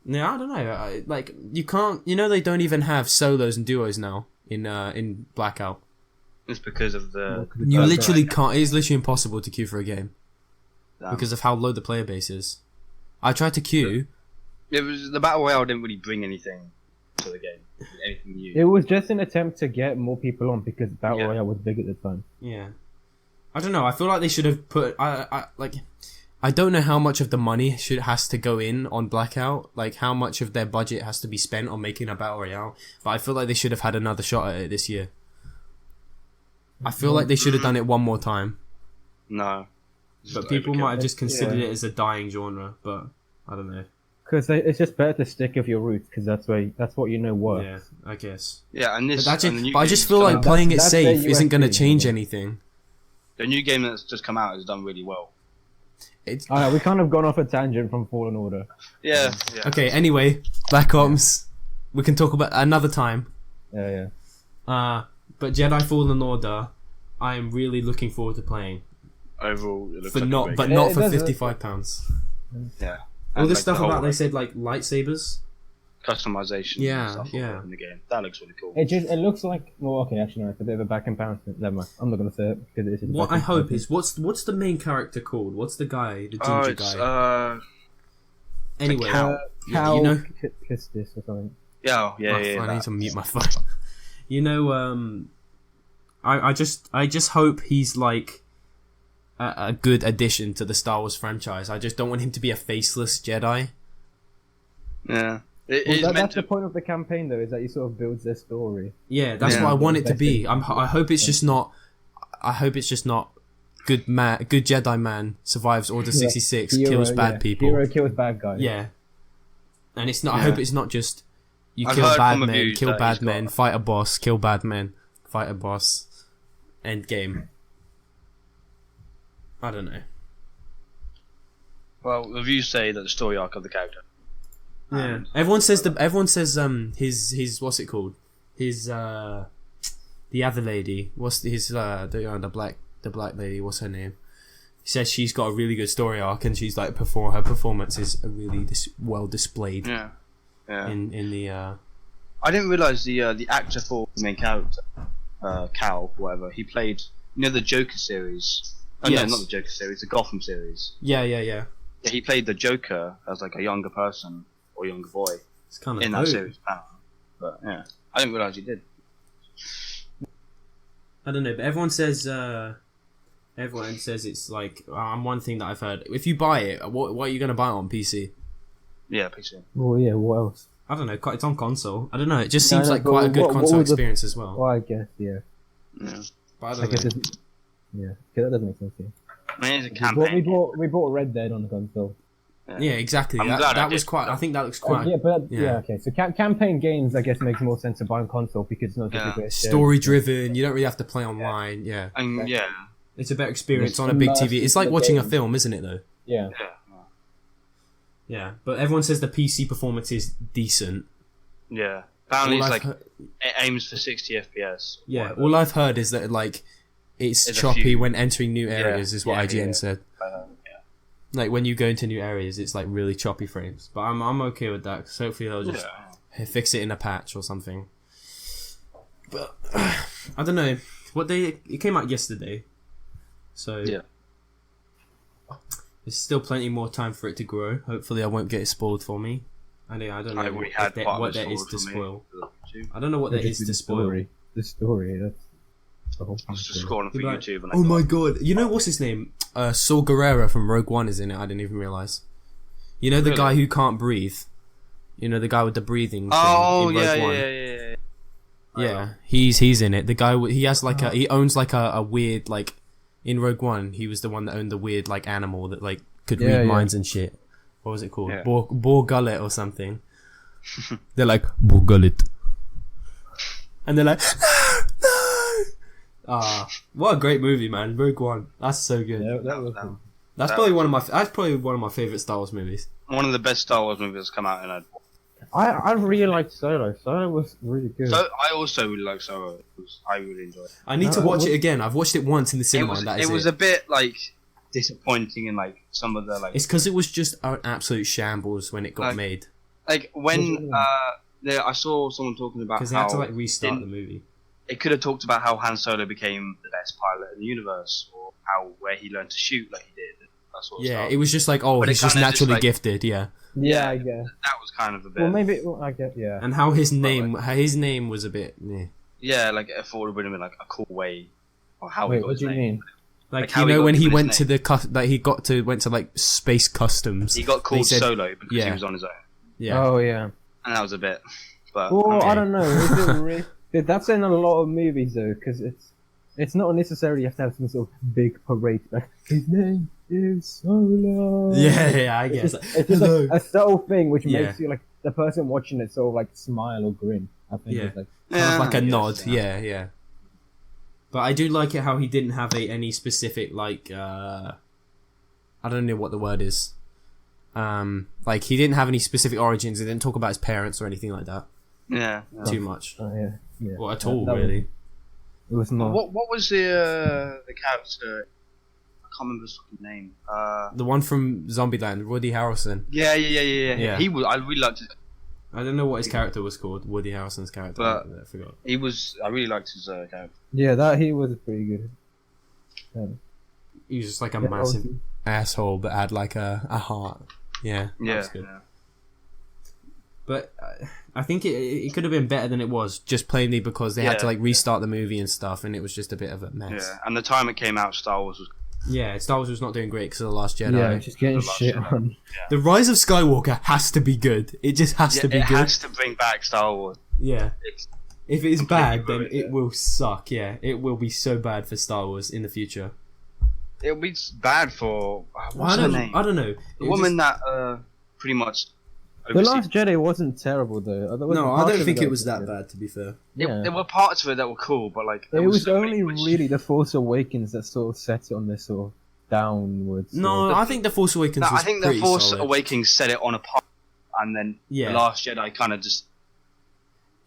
[SPEAKER 1] Yeah, I don't know. Like, you can't... You know they don't even have solos and duos now in Blackout.
[SPEAKER 3] It's because of the...
[SPEAKER 1] You literally can't... It's literally impossible to queue for a game.
[SPEAKER 3] Damn.
[SPEAKER 1] Because of how low the player base is. I tried to queue...
[SPEAKER 3] It was the Battle Royale didn't really bring anything to the game. Anything new.
[SPEAKER 2] It was just an attempt to get more people on because Battle
[SPEAKER 3] Yeah.
[SPEAKER 2] Royale was big at the time.
[SPEAKER 1] Yeah. I don't know. I feel like they should have put... I don't know how much of the money has to go in on Blackout, like how much of their budget has to be spent on making a Battle Royale, but I feel like they should have had another shot at it this year. I feel like they should have done it one more time,
[SPEAKER 3] No.
[SPEAKER 1] but people might have just considered it as a dying genre, but I don't know.
[SPEAKER 2] Because it's just better to stick with your roots because that's what you know works.
[SPEAKER 1] Yeah, I guess.
[SPEAKER 3] Yeah, and this...
[SPEAKER 1] But,
[SPEAKER 3] and the new
[SPEAKER 1] I just
[SPEAKER 3] game's
[SPEAKER 1] feel
[SPEAKER 3] come
[SPEAKER 1] like
[SPEAKER 3] out-
[SPEAKER 1] playing it
[SPEAKER 2] that's
[SPEAKER 1] safe
[SPEAKER 2] their
[SPEAKER 1] isn't going to
[SPEAKER 2] USP,
[SPEAKER 1] change
[SPEAKER 2] yeah.
[SPEAKER 1] anything.
[SPEAKER 3] The new game that's just come out has done really well.
[SPEAKER 2] We kind of gone off a tangent from Fallen Order.
[SPEAKER 3] Yeah.
[SPEAKER 1] Okay, anyway, Black Ops, we can talk about another time.
[SPEAKER 2] Yeah.
[SPEAKER 1] But Jedi Fallen Order, I am really looking forward to playing.
[SPEAKER 3] Overall, it looks
[SPEAKER 1] For
[SPEAKER 3] like
[SPEAKER 1] not,
[SPEAKER 3] a great
[SPEAKER 1] but
[SPEAKER 3] game.
[SPEAKER 1] not
[SPEAKER 2] It
[SPEAKER 1] for
[SPEAKER 2] does look-
[SPEAKER 1] £55.
[SPEAKER 3] Yeah.
[SPEAKER 1] All
[SPEAKER 3] And,
[SPEAKER 1] this
[SPEAKER 3] like,
[SPEAKER 1] stuff
[SPEAKER 3] the whole,
[SPEAKER 1] about they
[SPEAKER 3] like,
[SPEAKER 1] said like lightsabers.
[SPEAKER 3] customization
[SPEAKER 1] Yeah,
[SPEAKER 3] and stuff
[SPEAKER 1] yeah.
[SPEAKER 3] in the game. That looks really cool.
[SPEAKER 2] It looks like okay, actually no, it's a bit of a back comparison. Never mind. I'm not gonna say it because it's just
[SPEAKER 1] What
[SPEAKER 2] back
[SPEAKER 1] I hope
[SPEAKER 2] comparison.
[SPEAKER 1] is what's the main character called? What's the guy, the
[SPEAKER 3] Oh,
[SPEAKER 1] ginger
[SPEAKER 3] it's
[SPEAKER 1] guy? Anyway,
[SPEAKER 3] cow.
[SPEAKER 2] Cal
[SPEAKER 1] you know.
[SPEAKER 2] Kestis or something.
[SPEAKER 3] yeah.
[SPEAKER 1] I need to mute my phone. You know, I just hope he's like a good addition to the Star Wars franchise. I just don't want him to be a faceless Jedi.
[SPEAKER 3] Yeah. It
[SPEAKER 2] Well,
[SPEAKER 3] is meant
[SPEAKER 2] that's
[SPEAKER 3] to.
[SPEAKER 2] the point of the campaign, though, is that you sort of builds their story.
[SPEAKER 1] Yeah, that's
[SPEAKER 3] Yeah.
[SPEAKER 1] what I want it to be.
[SPEAKER 2] That's it.
[SPEAKER 1] I hope it's just not. I hope it's just not good Jedi man survives Order 66,
[SPEAKER 2] Hero,
[SPEAKER 1] kills bad people.
[SPEAKER 2] Hero kills bad guys.
[SPEAKER 1] Yeah. And it's not. I
[SPEAKER 3] Yeah.
[SPEAKER 1] hope it's not just you
[SPEAKER 3] I've
[SPEAKER 1] kill
[SPEAKER 3] heard
[SPEAKER 1] bad
[SPEAKER 3] from
[SPEAKER 1] men,
[SPEAKER 3] reviews
[SPEAKER 1] kill
[SPEAKER 3] that
[SPEAKER 1] bad
[SPEAKER 3] he's
[SPEAKER 1] men,
[SPEAKER 3] got-
[SPEAKER 1] fight a boss, kill bad men, fight a boss. End game. I don't know.
[SPEAKER 3] Well, reviews say that the story arc of the character.
[SPEAKER 1] Yeah. Everyone says his what's it called? His the other lady. What's his the black lady? What's her name? He says she's got a really good story arc, and she's like her performance is really well displayed.
[SPEAKER 3] Yeah. Yeah.
[SPEAKER 1] In the
[SPEAKER 3] I didn't realize the actor for the main character, Cal, whatever. He played, the Joker series. Oh,
[SPEAKER 1] Yes.
[SPEAKER 3] no, not the Joker series, the Gotham series.
[SPEAKER 1] yeah.
[SPEAKER 3] Yeah, he played the Joker as like a younger person or younger boy
[SPEAKER 1] It's kind of
[SPEAKER 3] in that series. But yeah, I didn't realize he did.
[SPEAKER 1] I don't know, but everyone says it's like one thing that I've heard. If you buy it, what are you gonna buy it on PC?
[SPEAKER 3] Yeah, PC.
[SPEAKER 2] Well, yeah. What else?
[SPEAKER 1] I don't know. It's on console. I don't know. It just
[SPEAKER 2] No,
[SPEAKER 1] seems
[SPEAKER 2] no,
[SPEAKER 1] like
[SPEAKER 2] but
[SPEAKER 1] quite a good
[SPEAKER 2] what
[SPEAKER 1] console
[SPEAKER 2] was the-
[SPEAKER 1] experience as well.
[SPEAKER 2] Well, I guess, yeah.
[SPEAKER 3] Yeah.
[SPEAKER 1] But I
[SPEAKER 2] I
[SPEAKER 1] don't
[SPEAKER 2] guess
[SPEAKER 1] know.
[SPEAKER 2] it's, yeah. Okay, that doesn't make sense. Yeah.
[SPEAKER 3] I mean, it's a
[SPEAKER 2] We
[SPEAKER 3] campaign.
[SPEAKER 2] bought Red Dead on the console.
[SPEAKER 1] Yeah, exactly.
[SPEAKER 3] I'm
[SPEAKER 1] That
[SPEAKER 3] glad I
[SPEAKER 1] was
[SPEAKER 3] did.
[SPEAKER 1] quite. I think that looks quite.
[SPEAKER 2] Yeah, but
[SPEAKER 1] yeah.
[SPEAKER 2] yeah, okay. So campaign games, I guess, makes more sense to buy on console because it's not just
[SPEAKER 3] Yeah.
[SPEAKER 2] a bit of
[SPEAKER 1] Story driven. You don't really have to play online. Yeah,
[SPEAKER 3] And yeah,
[SPEAKER 1] it's a better experience
[SPEAKER 2] Just
[SPEAKER 1] on a big
[SPEAKER 2] immersive
[SPEAKER 1] TV. It's like
[SPEAKER 2] in the
[SPEAKER 1] watching a
[SPEAKER 2] game.
[SPEAKER 1] film, isn't it? Though.
[SPEAKER 2] Yeah.
[SPEAKER 3] yeah.
[SPEAKER 1] Yeah, but everyone says the PC performance is decent.
[SPEAKER 3] Yeah. Apparently,
[SPEAKER 1] All
[SPEAKER 3] it's
[SPEAKER 1] I've
[SPEAKER 3] like
[SPEAKER 1] heard-
[SPEAKER 3] it aims for 60 FPS.
[SPEAKER 1] yeah.
[SPEAKER 3] whatever.
[SPEAKER 1] All I've heard is that like it's
[SPEAKER 3] There's a
[SPEAKER 1] choppy
[SPEAKER 3] few-
[SPEAKER 1] when entering new areas. Is what
[SPEAKER 3] yeah,
[SPEAKER 1] IGN
[SPEAKER 3] yeah.
[SPEAKER 1] said.
[SPEAKER 3] Yeah.
[SPEAKER 1] Like when you go into new areas, it's like really choppy frames. But I'm okay with that because hopefully they'll just fix it in a patch or something. But I don't know. It came out yesterday, so
[SPEAKER 3] Yeah.
[SPEAKER 1] there's still plenty more time for it to grow. Hopefully, I won't get it spoiled for me. I don't know
[SPEAKER 3] already had part of
[SPEAKER 1] what
[SPEAKER 3] it
[SPEAKER 1] there is
[SPEAKER 3] spoiled
[SPEAKER 1] to
[SPEAKER 3] for me.
[SPEAKER 1] spoil. I don't know what there is to
[SPEAKER 2] the
[SPEAKER 1] spoil.
[SPEAKER 2] story. The story. That's the whole
[SPEAKER 3] I was just
[SPEAKER 2] thing.
[SPEAKER 3] scrolling through
[SPEAKER 1] You'd be like,
[SPEAKER 3] YouTube and
[SPEAKER 1] oh my god! You know what's his name? Saul Guerrero from Rogue One is in it. I didn't even realize. You know the
[SPEAKER 3] Really?
[SPEAKER 1] guy who can't breathe. You know the guy with the breathing.
[SPEAKER 3] Oh
[SPEAKER 1] thing in Rogue
[SPEAKER 3] yeah,
[SPEAKER 1] One.
[SPEAKER 3] yeah.
[SPEAKER 1] Yeah, he's in it. The guy he has like he owns like a weird like in Rogue One. He was the one that owned the weird like animal that like could
[SPEAKER 2] Yeah,
[SPEAKER 1] read
[SPEAKER 2] yeah.
[SPEAKER 1] minds and shit. What was it called?
[SPEAKER 3] Yeah.
[SPEAKER 1] Boar Gullet or something. They're like Boar Gullet, and they're like no. Ah, what a great movie, man! Rogue One. That's so good.
[SPEAKER 2] Yeah, that was
[SPEAKER 1] That's probably one of my favorite Star Wars movies.
[SPEAKER 3] One of the best Star Wars movies that's come out in a.
[SPEAKER 2] I really liked Solo. Solo was really good.
[SPEAKER 3] So I also really like Solo. I really enjoyed it.
[SPEAKER 1] I need to watch it again. I've watched it once in the
[SPEAKER 3] It
[SPEAKER 1] cinema.
[SPEAKER 3] was,
[SPEAKER 1] and that is
[SPEAKER 3] it was a bit like disappointing in like some of the like.
[SPEAKER 1] It's because it was just an absolute shambles when it got
[SPEAKER 3] Like,
[SPEAKER 1] made.
[SPEAKER 3] Like when I saw someone talking about
[SPEAKER 1] Because they
[SPEAKER 3] how
[SPEAKER 1] had to like restart
[SPEAKER 3] in-
[SPEAKER 1] the movie.
[SPEAKER 3] it could have talked about how Han Solo became the best pilot in the universe, or where he learned to shoot like he did. That sort of
[SPEAKER 1] Yeah,
[SPEAKER 3] stuff.
[SPEAKER 1] it was just like, oh,
[SPEAKER 3] But it
[SPEAKER 1] he's just
[SPEAKER 3] kinda just,
[SPEAKER 1] naturally
[SPEAKER 3] like-
[SPEAKER 1] gifted, yeah.
[SPEAKER 2] yeah, I guess.
[SPEAKER 3] That was kind of a bit.
[SPEAKER 2] Well, maybe I guess. Yeah.
[SPEAKER 1] And how his name was a bit,
[SPEAKER 3] Yeah, like I thought it would have been like a cool way, or how he
[SPEAKER 2] Wait,
[SPEAKER 3] got
[SPEAKER 2] what
[SPEAKER 3] his
[SPEAKER 2] do you
[SPEAKER 3] name.
[SPEAKER 2] mean?
[SPEAKER 1] like,
[SPEAKER 3] Like how
[SPEAKER 1] you
[SPEAKER 3] he
[SPEAKER 1] know
[SPEAKER 3] got
[SPEAKER 1] when he
[SPEAKER 3] given his
[SPEAKER 1] went to the went to like space customs.
[SPEAKER 3] He got called
[SPEAKER 1] said-
[SPEAKER 3] Solo because
[SPEAKER 1] yeah.
[SPEAKER 3] he was on his own,
[SPEAKER 1] Yeah,
[SPEAKER 2] Oh yeah.
[SPEAKER 3] and that was a bit. But
[SPEAKER 2] Well,
[SPEAKER 1] Okay.
[SPEAKER 2] I don't know. Is it really? That's in a lot of movies though, because it's not necessarily you have to have some sort of big parade. Like, his name is Solo.
[SPEAKER 1] yeah, I
[SPEAKER 2] It's
[SPEAKER 1] guess.
[SPEAKER 2] just, it's just
[SPEAKER 1] Hello.
[SPEAKER 2] like a subtle thing which
[SPEAKER 1] Yeah.
[SPEAKER 2] makes you like the person watching it sort of like smile or grin. I think
[SPEAKER 1] Yeah.
[SPEAKER 2] it's like
[SPEAKER 1] Kind of like a
[SPEAKER 3] I guess,
[SPEAKER 1] nod, yeah. But I do like it how he didn't have any specific like I don't know what the word is. Like he didn't have any specific origins. He didn't talk about his parents or anything like that
[SPEAKER 3] Yeah.
[SPEAKER 1] too much,
[SPEAKER 2] yeah.
[SPEAKER 1] or at all
[SPEAKER 2] That was-
[SPEAKER 1] really.
[SPEAKER 2] It was not.
[SPEAKER 3] What was the character? I can't remember his fucking name.
[SPEAKER 1] The one from Zombieland, Woody Harrelson.
[SPEAKER 3] Yeah.
[SPEAKER 1] Yeah.
[SPEAKER 3] He was. I really liked his.
[SPEAKER 1] I don't know what his character was called. Woody Harrelson's character.
[SPEAKER 3] But-
[SPEAKER 1] I forgot.
[SPEAKER 3] He was. I really liked his character.
[SPEAKER 2] Yeah, that he was pretty good.
[SPEAKER 1] He was just like a
[SPEAKER 2] Yeah,
[SPEAKER 1] massive
[SPEAKER 2] obviously.
[SPEAKER 1] asshole, but had like a heart. Yeah, that
[SPEAKER 3] Yeah.
[SPEAKER 1] was good. But I think it could have been better than it was, just plainly because they had to
[SPEAKER 3] Yeah.
[SPEAKER 1] like restart the movie and stuff, and it was just a bit of a mess.
[SPEAKER 3] Yeah. And the time it came out, Star Wars was.
[SPEAKER 1] Yeah, Star Wars was not doing great because of The Last Jedi.
[SPEAKER 2] Yeah, just getting
[SPEAKER 3] The last
[SPEAKER 2] shit
[SPEAKER 3] Jedi.
[SPEAKER 2] on.
[SPEAKER 1] The Rise of Skywalker has to be good. It just has to be
[SPEAKER 3] it
[SPEAKER 1] good.
[SPEAKER 3] has to bring back Star Wars.
[SPEAKER 1] Yeah.
[SPEAKER 3] It's,
[SPEAKER 1] If it's
[SPEAKER 3] completely
[SPEAKER 1] bad, then
[SPEAKER 3] ruined
[SPEAKER 1] it
[SPEAKER 3] it.
[SPEAKER 1] will suck. Yeah, it will be so bad for Star Wars in the future.
[SPEAKER 3] it'll be bad for what's her name?
[SPEAKER 1] I don't know.
[SPEAKER 3] The woman that pretty much.
[SPEAKER 2] The Last Jedi wasn't terrible though.
[SPEAKER 1] No, I don't think it was that bad. To be fair,
[SPEAKER 3] There were parts of it that were cool, but like
[SPEAKER 2] it was only really The Force Awakens that sort of set it on this sort of downwards.
[SPEAKER 1] No, I think The Force Awakens.
[SPEAKER 3] I think The Force
[SPEAKER 1] solid.
[SPEAKER 3] Awakens set it on a path, and then The Last Jedi kind of just.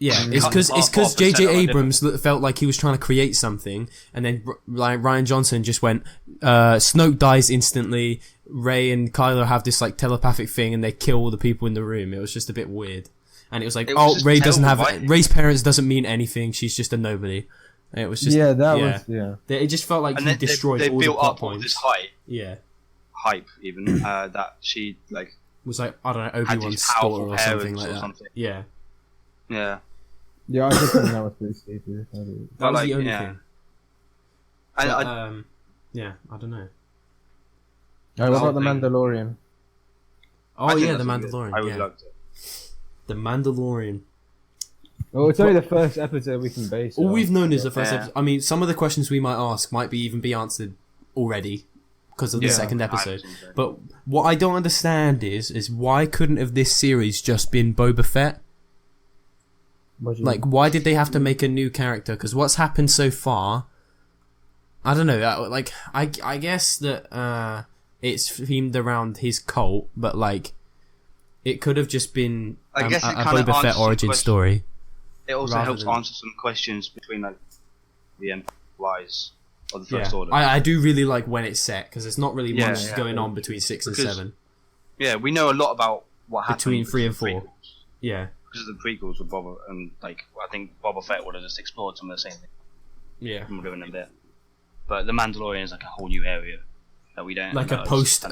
[SPEAKER 1] Yeah, it's because J.J. Abrams felt like he was trying to create something, and then like Rian Johnson just went, Snoke dies instantly, Rey and Kylo have this like telepathic thing, and they kill all the people in the room. It was just a bit weird, and it was like, Rey doesn't have Rey's parents doesn't mean anything. She's just a nobody. And it was just It just felt like he destroyed all the plot points.
[SPEAKER 3] This hype even that she like
[SPEAKER 1] was like I don't know Obi-Wan's daughter or something like that. Yeah.
[SPEAKER 3] Yeah.
[SPEAKER 2] Yeah, I just think that was pretty stupid.
[SPEAKER 1] That was the only thing. But, I don't know.
[SPEAKER 2] What about The Mandalorian?
[SPEAKER 1] Oh yeah, The Mandalorian.
[SPEAKER 3] I really loved it.
[SPEAKER 1] The Mandalorian.
[SPEAKER 2] Well, it's only the first episode we can base.
[SPEAKER 1] All we've known is the first episode. I mean, some of the questions we might ask might even be answered already because of the second episode. But what I don't understand is why couldn't have this series just been Boba Fett? Like, why did they have to make a new character? Because what's happened so far, I don't know. Like, I guess that it's themed around his cult, but like, it could have just been a Boba Fett origin story.
[SPEAKER 3] It also helps answer some questions between like the Empire's or the First Order.
[SPEAKER 1] I do really like when it's set because there's not really much going on between 6 and 7.
[SPEAKER 3] Yeah, we know a lot about what happened
[SPEAKER 1] between 3 and 4.
[SPEAKER 3] Prequels.
[SPEAKER 1] Yeah.
[SPEAKER 3] Because of the prequels with Boba, and like I think Boba Fett would have just explored some of the same things.
[SPEAKER 1] Yeah,
[SPEAKER 3] from doing them there. But the Mandalorian is like a whole new area that we don't
[SPEAKER 1] like a post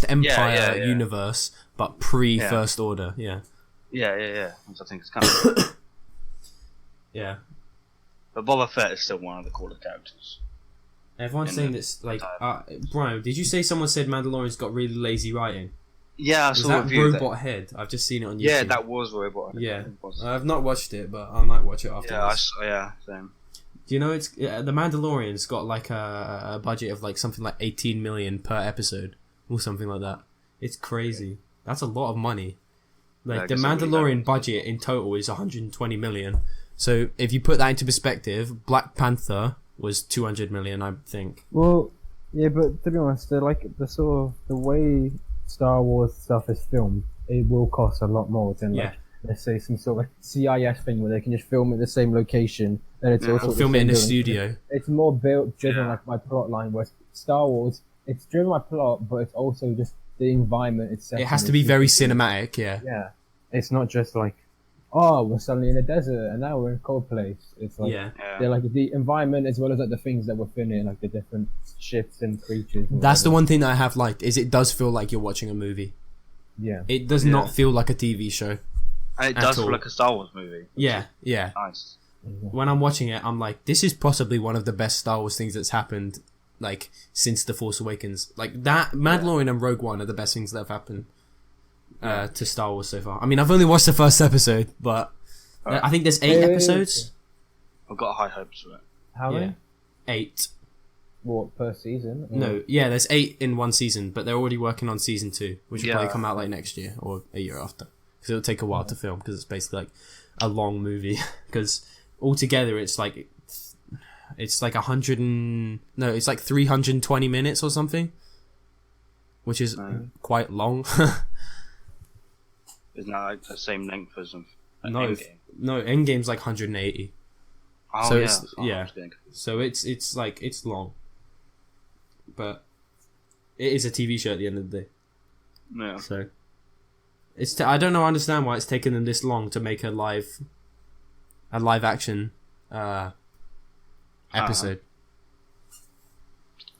[SPEAKER 1] Empire universe, but pre First Order. Yeah.
[SPEAKER 3] Which I think it's kind of
[SPEAKER 1] yeah.
[SPEAKER 3] But Boba Fett is still one of the coolest characters.
[SPEAKER 1] Everyone's saying this like Brian, did you say someone said Mandalorian's got really lazy writing?
[SPEAKER 3] Yeah, I saw
[SPEAKER 1] that Robot Head. I've just seen it on YouTube.
[SPEAKER 3] Yeah, that was Robot Head.
[SPEAKER 1] Yeah, I've not watched it, but I might watch it after.
[SPEAKER 3] Same.
[SPEAKER 1] Do you know it's the Mandalorian's got like a budget of like something like 18 million per episode or something like that. It's crazy. That's a lot of money. Like the Mandalorian budget in total is 120 million. So if you put that into perspective, Black Panther was 200 million, I think.
[SPEAKER 2] Well, yeah, but to be honest, the way Star Wars stuff is filmed, it will cost a lot more than like, let's say some sort of CIS thing where they can just film at the same location and it's also
[SPEAKER 1] film it in a studio.
[SPEAKER 2] It's more driven like my plot line, whereas Star Wars, it's driven by plot, but it's also just the environment itself.
[SPEAKER 1] It has to be very cinematic, yeah.
[SPEAKER 2] It's not just like, we're suddenly in a desert and now we're in a cold place. It's like they're like the environment as well as like the things that we're filming, like the different ships and creatures. And
[SPEAKER 1] that's the one thing that I have liked is it does feel like you're watching a movie.
[SPEAKER 2] Yeah,
[SPEAKER 1] it does not feel like a TV show.
[SPEAKER 3] And it does feel like a Star Wars movie.
[SPEAKER 1] Yeah.
[SPEAKER 3] Nice.
[SPEAKER 1] When I'm watching it, I'm like, this is possibly one of the best Star Wars things that's happened, like since The Force Awakens. Like that, Mandalorian and Rogue One are the best things that have happened to Star Wars so far. I mean, I've only watched the first episode, but I think there's 8 episodes.
[SPEAKER 3] I've got high hopes for it.
[SPEAKER 2] How many?
[SPEAKER 1] 8.
[SPEAKER 2] What, per season? Or?
[SPEAKER 1] No, there's 8 in one season, but they're already working on season 2, which will probably come out like next year or a year after. Because it'll take a while to film, because it's basically like a long movie. Because altogether, it's like 320 minutes or something, which is quite long.
[SPEAKER 3] Isn't that like the same length as
[SPEAKER 1] Endgame? No, Endgame's like 180.
[SPEAKER 3] Oh,
[SPEAKER 1] so
[SPEAKER 3] yeah.
[SPEAKER 1] So it's like it's long, but it is a TV show at the end of the day.
[SPEAKER 3] Yeah.
[SPEAKER 1] So it's I don't understand why it's taken them this long to make a live action episode.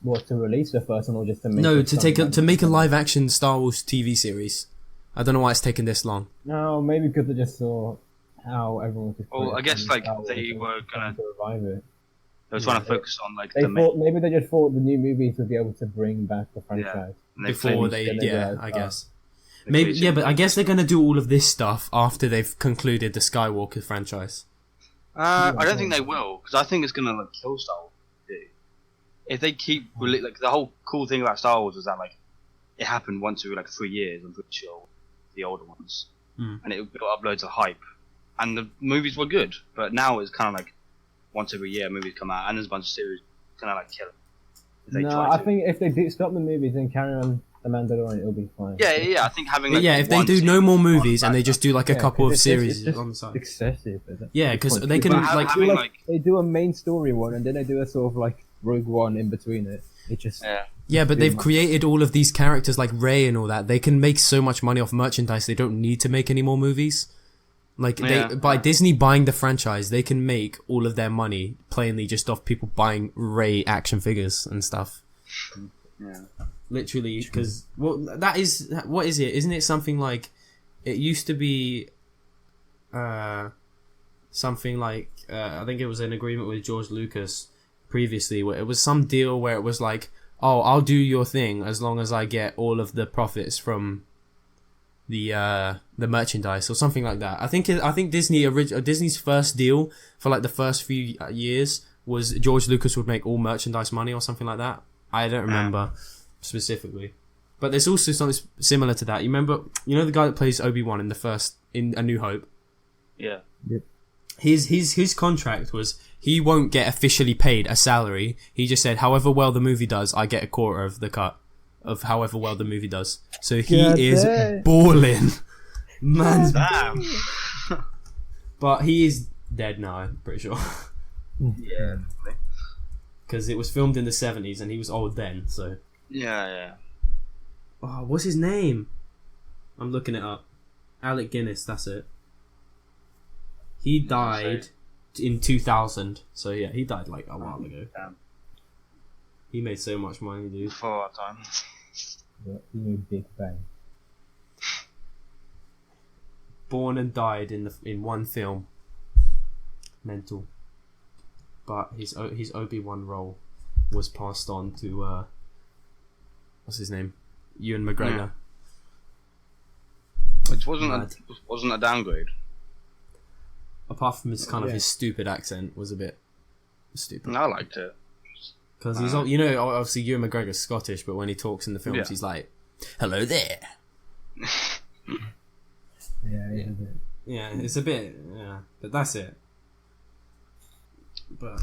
[SPEAKER 2] What, to release the first one or just to make
[SPEAKER 1] to make a live action Star Wars TV series? I don't know why it's taken this long.
[SPEAKER 2] No, maybe because they just saw how everyone could.
[SPEAKER 3] Well, I guess like they were gonna
[SPEAKER 2] revive it.
[SPEAKER 3] They were trying to focus on like
[SPEAKER 2] maybe they just thought the new movies would be able to bring back the franchise
[SPEAKER 1] before they I guess. Maybe but I guess they're gonna do all of this stuff after they've concluded the Skywalker franchise.
[SPEAKER 3] I don't think they will, because I think it's gonna like kill Star Wars. if they keep like the whole cool thing about Star Wars was that like it happened once every like 3 years. I'm pretty sure the older ones, and it built up loads of hype, and the movies were good. But now it's kind of like once every year movies come out, and there's a bunch of series kind of like kill it.
[SPEAKER 2] No, I think if they do stop the movies and carry on the Mandalorian, it'll be fine.
[SPEAKER 3] Yeah. I think having like
[SPEAKER 1] if they do no more movies and they just do like a couple of series
[SPEAKER 2] it's
[SPEAKER 1] on the side.
[SPEAKER 2] Excessive.
[SPEAKER 1] Yeah, because they can
[SPEAKER 2] they do a main story one and then they do a sort of like Rogue One in between it. It just
[SPEAKER 1] yeah, but they've created all of these characters like Rey and all that. They can make so much money off merchandise. They don't need to make any more movies. Like by Disney buying the franchise, they can make all of their money plainly just off people buying Rey action figures and stuff.
[SPEAKER 3] Yeah.
[SPEAKER 1] Literally, because that is what is it? Isn't it something like it used to be? Something like I think it was an agreement with George Lucas previously, where it was some deal where it was like, oh, I'll do your thing as long as I get all of the profits from the merchandise or something like that. I think Disney's first deal for like the first few years was George Lucas would make all merchandise money or something like that. I don't remember specifically, but there's also something similar to that. You remember, the guy that plays Obi-Wan in A New Hope?
[SPEAKER 3] Yeah.
[SPEAKER 2] Yep.
[SPEAKER 1] His contract was he won't get officially paid a salary. He just said, however well the movie does, I get a quarter of the cut of however well the movie does. So he is balling. Man's
[SPEAKER 3] Damn.
[SPEAKER 1] But he is dead now, I'm pretty sure.
[SPEAKER 3] Yeah.
[SPEAKER 1] Because it was filmed in the 70s and he was old then, so...
[SPEAKER 3] Yeah.
[SPEAKER 1] Oh, what's his name? I'm looking it up. Alec Guinness, that's it. He died in 2000. So yeah, he died like a while ago.
[SPEAKER 3] Damn.
[SPEAKER 1] He made so much money, dude.
[SPEAKER 3] For our time.
[SPEAKER 2] Yeah, he made Big Bang.
[SPEAKER 1] Born and died in one film. Mental. But his Obi-Wan role was passed on to what's his name? Ewan McGregor.
[SPEAKER 3] Which wasn't a downgrade.
[SPEAKER 1] Apart from his his stupid accent was a bit stupid.
[SPEAKER 3] I liked it.
[SPEAKER 1] Because he's obviously Ewan McGregor's Scottish, but when he talks in the films, he's like, "Hello there." Yeah, it's a bit, but that's it. But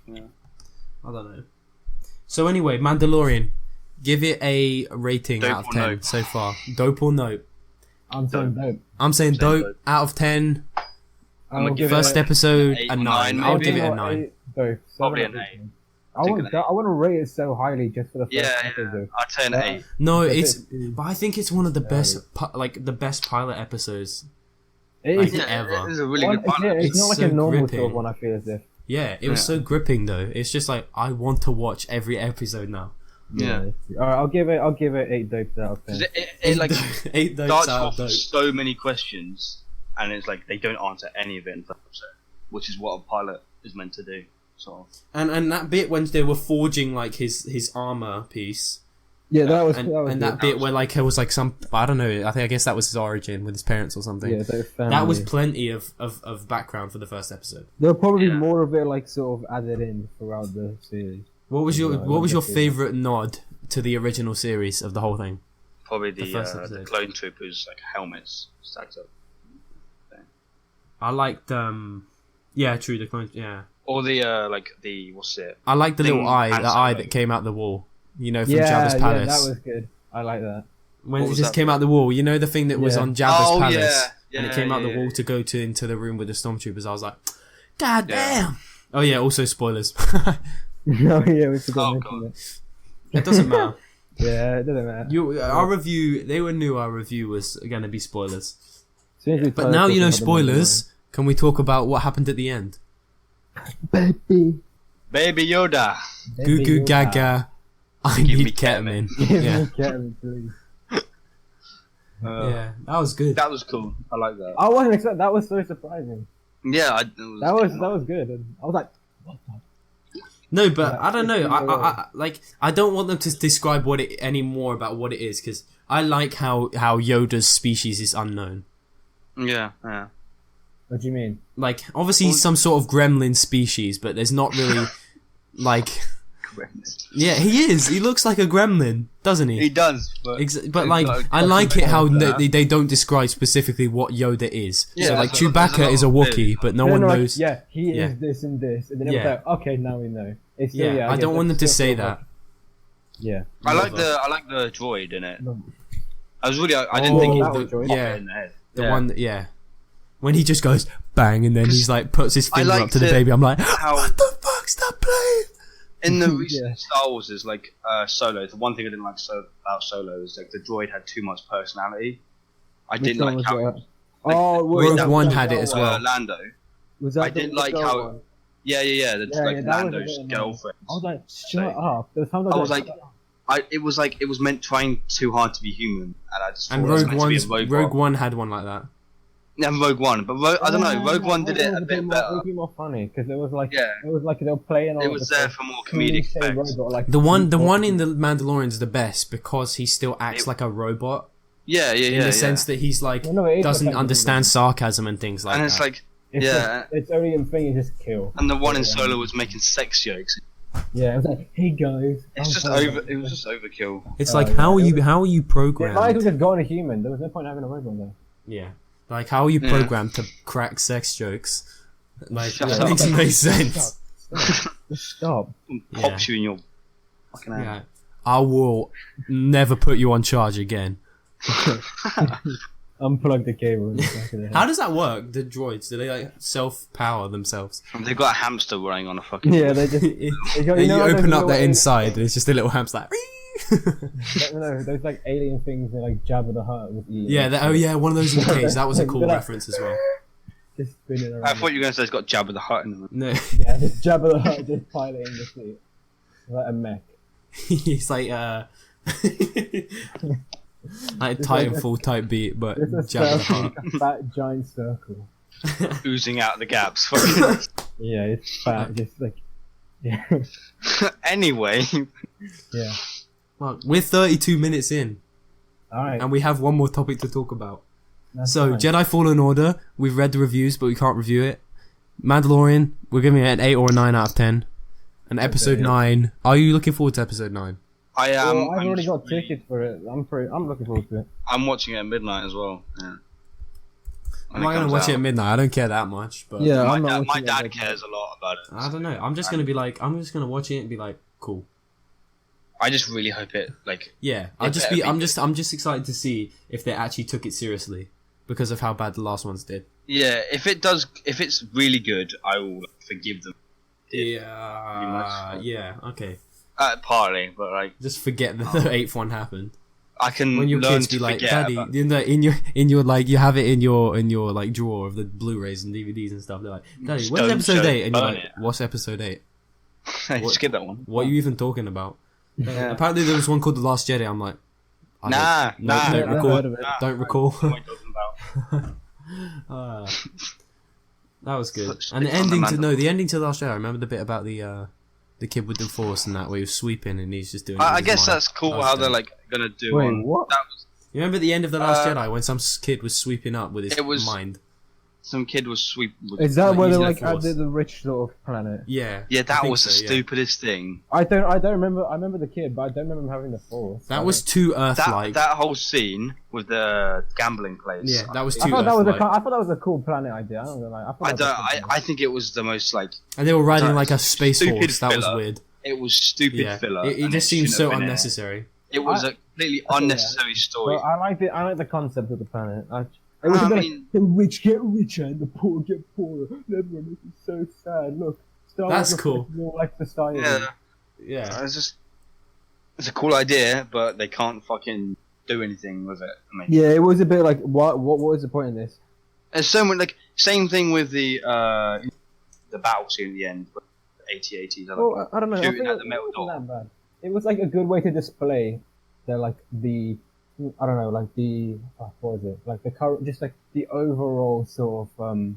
[SPEAKER 1] I don't know. So anyway, Mandalorian, give it a rating
[SPEAKER 3] Dope
[SPEAKER 1] out of
[SPEAKER 3] or
[SPEAKER 1] 10
[SPEAKER 3] nope?
[SPEAKER 1] so far. Dope or nope?
[SPEAKER 2] I'm saying dope.
[SPEAKER 1] I'm saying dope
[SPEAKER 3] dope.
[SPEAKER 1] out of 10.
[SPEAKER 2] I'll give
[SPEAKER 1] First
[SPEAKER 2] it
[SPEAKER 1] episode,
[SPEAKER 3] 8
[SPEAKER 1] a
[SPEAKER 3] or
[SPEAKER 1] 9.
[SPEAKER 3] 9
[SPEAKER 1] I'll
[SPEAKER 3] maybe.
[SPEAKER 1] give it a 9.
[SPEAKER 2] Both.
[SPEAKER 3] Probably
[SPEAKER 2] Seven
[SPEAKER 3] an
[SPEAKER 2] out of
[SPEAKER 3] 8.
[SPEAKER 2] 10. I want to rate it so highly just for the first episode.
[SPEAKER 3] I'd say an 8.
[SPEAKER 1] No,
[SPEAKER 2] It's a
[SPEAKER 1] it's,
[SPEAKER 2] bit-
[SPEAKER 1] but I think it's one of the best, the best pilot episodes.
[SPEAKER 2] It
[SPEAKER 1] Like,
[SPEAKER 2] is.
[SPEAKER 1] ever.
[SPEAKER 3] It is a really
[SPEAKER 2] One,
[SPEAKER 3] good pilot.
[SPEAKER 2] it's
[SPEAKER 1] It's
[SPEAKER 2] not like
[SPEAKER 1] so
[SPEAKER 2] a normal
[SPEAKER 1] gripping.
[SPEAKER 2] sort of one. I feel as if.
[SPEAKER 1] Yeah, it was so gripping though. It's just like I want to watch every episode now.
[SPEAKER 3] Yeah.
[SPEAKER 2] All right, I'll give it 8 dopes out of 10.
[SPEAKER 3] 'Cause it like
[SPEAKER 1] 8 dopes
[SPEAKER 3] starts
[SPEAKER 1] out
[SPEAKER 3] off
[SPEAKER 1] of
[SPEAKER 3] with
[SPEAKER 1] dope.
[SPEAKER 3] so many questions, and it's like they don't answer any of it in the first episode, which is what a pilot is meant to do. So
[SPEAKER 1] And that bit when they were forging like his armor piece,
[SPEAKER 2] Yeah, that was.
[SPEAKER 1] and that bit where like it was like some, I don't know, I guess that was his origin with his parents or something.
[SPEAKER 2] Yeah, their family.
[SPEAKER 1] That was plenty of background for the first episode.
[SPEAKER 2] There'll probably be
[SPEAKER 3] Yeah.
[SPEAKER 2] more of it like sort of added in throughout the series.
[SPEAKER 1] What was your
[SPEAKER 2] Yeah, I like that
[SPEAKER 1] favorite nod to the original series of the whole thing?
[SPEAKER 3] probably
[SPEAKER 1] The
[SPEAKER 3] the
[SPEAKER 1] first episode.
[SPEAKER 3] clone troopers like helmets stacked up,
[SPEAKER 1] I liked yeah, true, the clone, yeah.
[SPEAKER 3] or the like the what's it?
[SPEAKER 1] I liked the
[SPEAKER 3] Thing
[SPEAKER 1] little eye,
[SPEAKER 3] Han
[SPEAKER 1] the eye
[SPEAKER 3] Solo.
[SPEAKER 1] that came out the wall. From Jabba's
[SPEAKER 2] Yeah,
[SPEAKER 1] palace.
[SPEAKER 2] that was good. I like that.
[SPEAKER 1] When
[SPEAKER 3] What
[SPEAKER 1] it
[SPEAKER 3] was
[SPEAKER 1] just
[SPEAKER 3] that
[SPEAKER 1] came out the wall, the thing that was
[SPEAKER 2] Yeah.
[SPEAKER 1] on Jabba's
[SPEAKER 3] Oh,
[SPEAKER 1] palace,
[SPEAKER 3] yeah.
[SPEAKER 1] and it
[SPEAKER 3] Yeah,
[SPEAKER 1] came out the
[SPEAKER 3] yeah,
[SPEAKER 1] wall
[SPEAKER 3] yeah.
[SPEAKER 1] to go into the room with the stormtroopers. I was like, God
[SPEAKER 3] Yeah.
[SPEAKER 1] damn! Oh yeah, also spoilers.
[SPEAKER 2] Oh yeah, we forgot
[SPEAKER 3] Oh,
[SPEAKER 2] to
[SPEAKER 3] God.
[SPEAKER 2] mention it.
[SPEAKER 1] It doesn't matter.
[SPEAKER 2] Yeah, it doesn't matter.
[SPEAKER 1] Our review, they knew our review was going to be spoilers.
[SPEAKER 2] As soon as we
[SPEAKER 1] But
[SPEAKER 2] started
[SPEAKER 1] now
[SPEAKER 2] talking about the
[SPEAKER 1] spoilers. Can we talk about what happened at the end?
[SPEAKER 2] Mandalorian.
[SPEAKER 3] Baby Yoda.
[SPEAKER 1] Goo
[SPEAKER 2] Baby
[SPEAKER 1] goo
[SPEAKER 2] Yoda.
[SPEAKER 1] gaga. I
[SPEAKER 3] Give
[SPEAKER 1] need
[SPEAKER 3] me
[SPEAKER 1] ketamine.
[SPEAKER 3] ketamine.
[SPEAKER 2] Give
[SPEAKER 1] Yeah,
[SPEAKER 2] me ketamine, please.
[SPEAKER 1] yeah, that was good.
[SPEAKER 3] That was cool. I like that.
[SPEAKER 2] I wasn't expecting. That was so surprising.
[SPEAKER 3] Yeah,
[SPEAKER 2] That was good. And I was like, what the?
[SPEAKER 1] No, but
[SPEAKER 2] Yeah,
[SPEAKER 1] I don't know.
[SPEAKER 2] it's
[SPEAKER 1] I don't want them to describe any more about what it is, because I like how Yoda's species is unknown.
[SPEAKER 3] Yeah.
[SPEAKER 2] What do you mean?
[SPEAKER 1] Like, obviously he's some sort of gremlin species, but there's not really like
[SPEAKER 3] gremlins.
[SPEAKER 1] Yeah, he is. He looks like a gremlin, doesn't he?
[SPEAKER 3] He does,
[SPEAKER 1] But like, I like it how they don't describe specifically what Yoda is.
[SPEAKER 3] Yeah,
[SPEAKER 1] so like,
[SPEAKER 3] there's a
[SPEAKER 1] Chewbacca is a
[SPEAKER 3] lot of
[SPEAKER 1] Wookiee, but no
[SPEAKER 2] They're
[SPEAKER 1] one
[SPEAKER 2] like,
[SPEAKER 1] knows.
[SPEAKER 2] Yeah, he
[SPEAKER 1] Yeah.
[SPEAKER 2] is this and this, and then it was
[SPEAKER 1] Yeah.
[SPEAKER 2] like, okay, now we know. It's still,
[SPEAKER 1] Yeah,
[SPEAKER 2] I
[SPEAKER 1] I
[SPEAKER 2] guess
[SPEAKER 1] don't want them to
[SPEAKER 2] still
[SPEAKER 1] say
[SPEAKER 2] sort of
[SPEAKER 1] that.
[SPEAKER 2] Yeah.
[SPEAKER 3] I like the droid in it.
[SPEAKER 2] No.
[SPEAKER 3] I didn't think
[SPEAKER 2] that
[SPEAKER 3] he
[SPEAKER 2] was droid.
[SPEAKER 1] Yeah,
[SPEAKER 3] in the head.
[SPEAKER 1] the one that, when he just goes bang and then he's like puts his finger up
[SPEAKER 3] liked
[SPEAKER 1] to the
[SPEAKER 3] it
[SPEAKER 1] baby. I'm like,
[SPEAKER 3] how-
[SPEAKER 1] what the fuck? Stop playing.
[SPEAKER 3] In the recent Star Wars is like Solo. The one thing I didn't like about Solo is like the droid had too much personality. I didn't like how
[SPEAKER 1] Rogue One had it as well.
[SPEAKER 3] Lando.
[SPEAKER 2] Was that
[SPEAKER 3] I didn't like how.
[SPEAKER 2] one?
[SPEAKER 3] Yeah. That's like
[SPEAKER 2] that was a
[SPEAKER 3] Lando's
[SPEAKER 2] bit
[SPEAKER 3] girlfriend.
[SPEAKER 2] I was like, shut up. There was times
[SPEAKER 3] I was like, it was meant trying too hard to be human, and I just thought
[SPEAKER 1] And
[SPEAKER 3] it was meant to be a robot.
[SPEAKER 1] Rogue One had one like that.
[SPEAKER 3] Yeah, Rogue One, but I don't know. Rogue One did it a bit better.
[SPEAKER 2] It was more funny because it was like,
[SPEAKER 3] Yeah.
[SPEAKER 2] it was like they were playing on.
[SPEAKER 3] It was there for more comedic effects.
[SPEAKER 1] The one in the Mandalorian is the best because he still acts like a robot.
[SPEAKER 3] Yeah.
[SPEAKER 1] In the sense that he's like doesn't understand sarcasm and things like
[SPEAKER 3] and
[SPEAKER 1] that.
[SPEAKER 3] it's like,
[SPEAKER 2] It's only a thing you just kill.
[SPEAKER 3] and the one in Solo was making sex jokes.
[SPEAKER 2] Yeah, it was like, hey guys.
[SPEAKER 3] It's just over. It was just overkill.
[SPEAKER 1] It's like how are you
[SPEAKER 2] Yeah,
[SPEAKER 1] programmed?
[SPEAKER 2] might as well just go on a human. There was no point having a robot there.
[SPEAKER 1] Yeah. Like, how are you programmed to crack sex jokes? Like,
[SPEAKER 3] Shut
[SPEAKER 1] that
[SPEAKER 3] up.
[SPEAKER 1] makes no sense.
[SPEAKER 2] Stop.
[SPEAKER 3] Pops you in your fucking hand.
[SPEAKER 1] Yeah. I will never put you on charge again.
[SPEAKER 2] Unplug the cable.
[SPEAKER 1] How does that work? The droids, do they like self-power themselves?
[SPEAKER 3] They've got a hamster running on a fucking.
[SPEAKER 2] Yeah, they just.
[SPEAKER 1] And you open up their inside and it's just a little hamster like...
[SPEAKER 2] No, those like alien things that like Jabba the Hutt was eating.
[SPEAKER 1] Yeah, one of those in the cage. That was a cool reference as well.
[SPEAKER 2] Just spinning around.
[SPEAKER 3] I thought you were going to say it's got Jabba the Hutt in them.
[SPEAKER 1] No.
[SPEAKER 2] Yeah, just Jabba the Hutt just piloting the seat. Like a mech.
[SPEAKER 1] He's like, like Titanfall type beat, but
[SPEAKER 2] It's a
[SPEAKER 1] Jabba the
[SPEAKER 2] circle,
[SPEAKER 1] Hutt.
[SPEAKER 2] a fat giant circle.
[SPEAKER 3] Oozing out the gaps.
[SPEAKER 2] Yeah, it's fat, just like. Yeah.
[SPEAKER 3] Anyway.
[SPEAKER 2] Yeah.
[SPEAKER 1] Well, we're 32 minutes in,
[SPEAKER 2] Alright.
[SPEAKER 1] and we have one more topic to talk about.
[SPEAKER 2] That's
[SPEAKER 1] So,
[SPEAKER 2] fine.
[SPEAKER 1] Jedi Fallen Order, we've read the reviews, but we can't review it. Mandalorian, we're giving it an 8 or a 9 out of 10. And episode 9, are you looking forward to episode 9?
[SPEAKER 3] I am.
[SPEAKER 2] Well, I've
[SPEAKER 3] I'm
[SPEAKER 2] already
[SPEAKER 3] just
[SPEAKER 2] got
[SPEAKER 3] really-
[SPEAKER 2] tickets for it. I'm looking forward to it.
[SPEAKER 3] I'm watching it at midnight as well. Yeah.
[SPEAKER 1] I'm not going to watch it at midnight, I don't care that much. But
[SPEAKER 2] Yeah,
[SPEAKER 3] My
[SPEAKER 2] I'm not
[SPEAKER 3] dad,
[SPEAKER 2] watching
[SPEAKER 3] my
[SPEAKER 2] it
[SPEAKER 3] dad
[SPEAKER 2] at
[SPEAKER 3] cares a lot about it.
[SPEAKER 1] I don't know, I'm just going to watch it and be like, cool.
[SPEAKER 3] I just really hope it
[SPEAKER 1] Yeah,
[SPEAKER 3] It better be
[SPEAKER 1] I'm just excited to see if they actually took it seriously because of how bad the last ones did.
[SPEAKER 3] Yeah, if it's really good, I will forgive them.
[SPEAKER 1] Yeah, yeah, okay.
[SPEAKER 3] Partly, but like
[SPEAKER 1] Just forget that the 8th one happened.
[SPEAKER 3] I can
[SPEAKER 1] When your
[SPEAKER 3] learn
[SPEAKER 1] kids
[SPEAKER 3] to
[SPEAKER 1] be like,
[SPEAKER 3] forget.
[SPEAKER 1] Daddy,
[SPEAKER 3] about-
[SPEAKER 1] in your like, you have it in your like drawer of the Blu-rays and DVDs and stuff. They're like, Daddy,
[SPEAKER 3] Just
[SPEAKER 1] when's
[SPEAKER 3] don't
[SPEAKER 1] episode
[SPEAKER 3] show
[SPEAKER 1] 8?
[SPEAKER 3] it,
[SPEAKER 1] And you're
[SPEAKER 3] burn
[SPEAKER 1] like,
[SPEAKER 3] it.
[SPEAKER 1] what's episode 8?
[SPEAKER 3] Skip that one.
[SPEAKER 1] What are you even talking about?
[SPEAKER 3] Yeah.
[SPEAKER 1] Apparently there was one called The Last Jedi. I'm like, I
[SPEAKER 3] Nah,
[SPEAKER 1] don't,
[SPEAKER 3] nah.
[SPEAKER 1] don't
[SPEAKER 2] I've
[SPEAKER 1] recall.
[SPEAKER 2] heard of it.
[SPEAKER 1] Don't recall.
[SPEAKER 3] What am I talking about?
[SPEAKER 1] That was good.
[SPEAKER 3] Such
[SPEAKER 1] And the
[SPEAKER 3] sticks on the
[SPEAKER 1] ending to
[SPEAKER 3] mantle.
[SPEAKER 1] the ending to The Last Jedi. I remember the bit about the kid with the Force and that where he was sweeping and he's just doing. it
[SPEAKER 3] I
[SPEAKER 1] with his
[SPEAKER 3] guess
[SPEAKER 1] mind.
[SPEAKER 3] that's cool
[SPEAKER 1] That was
[SPEAKER 3] how they're
[SPEAKER 1] dope.
[SPEAKER 3] like gonna do
[SPEAKER 2] Wait,
[SPEAKER 3] on.
[SPEAKER 2] what?
[SPEAKER 3] That was,
[SPEAKER 1] You remember the end of The Last
[SPEAKER 3] Uh,
[SPEAKER 1] Jedi when some kid was sweeping up with his
[SPEAKER 3] It was-
[SPEAKER 1] mind?
[SPEAKER 3] some kid was sweeping.
[SPEAKER 2] Is that
[SPEAKER 1] Like,
[SPEAKER 2] where they're
[SPEAKER 1] using
[SPEAKER 2] like
[SPEAKER 1] the
[SPEAKER 2] at
[SPEAKER 1] Force.
[SPEAKER 2] the rich sort of planet?
[SPEAKER 1] Yeah.
[SPEAKER 3] Yeah,
[SPEAKER 1] I
[SPEAKER 3] that
[SPEAKER 1] think
[SPEAKER 3] was
[SPEAKER 1] so,
[SPEAKER 3] the
[SPEAKER 1] yeah.
[SPEAKER 3] stupidest thing.
[SPEAKER 2] I don't remember. I remember the kid, but I don't remember him having the Force.
[SPEAKER 1] That was too Earth-like.
[SPEAKER 3] That whole scene with the gambling place.
[SPEAKER 1] Yeah, that was
[SPEAKER 2] I
[SPEAKER 1] too
[SPEAKER 2] thought that was
[SPEAKER 1] Earth-like.
[SPEAKER 2] I thought that was a cool planet idea. I don't know. Like,
[SPEAKER 3] I don't. I think it was the most like.
[SPEAKER 1] And they were riding
[SPEAKER 3] Sorry,
[SPEAKER 1] like a space
[SPEAKER 3] stupid
[SPEAKER 1] horse. That was
[SPEAKER 3] filler.
[SPEAKER 1] weird.
[SPEAKER 3] It was stupid
[SPEAKER 1] Yeah.
[SPEAKER 3] filler.
[SPEAKER 1] It
[SPEAKER 3] and
[SPEAKER 1] just seemed
[SPEAKER 3] shouldn't
[SPEAKER 1] so
[SPEAKER 3] have been
[SPEAKER 1] unnecessary.
[SPEAKER 3] It was a completely unnecessary story.
[SPEAKER 2] Well, I like the concept of the planet. It was
[SPEAKER 3] I
[SPEAKER 2] a bit
[SPEAKER 3] mean-
[SPEAKER 2] like, the rich get richer and the poor get poorer. Everyone is so sad. Look, Star
[SPEAKER 1] That's
[SPEAKER 2] Wars
[SPEAKER 1] cool.
[SPEAKER 2] reflects more like society.
[SPEAKER 3] Yeah,
[SPEAKER 1] Yeah.
[SPEAKER 3] it's a cool idea, but they can't fucking do anything with it. I mean,
[SPEAKER 2] Yeah, it was a bit like what was the point in this?
[SPEAKER 3] there's so much like same thing with the battle scene at the end. With the AT-ATs.
[SPEAKER 2] Well, I don't know. I
[SPEAKER 3] shooting
[SPEAKER 2] think
[SPEAKER 3] at the metal
[SPEAKER 2] it wasn't
[SPEAKER 3] door.
[SPEAKER 2] that bad. It was like a good way to display the I don't know, like the what was it? Like the current, just like the overall sort of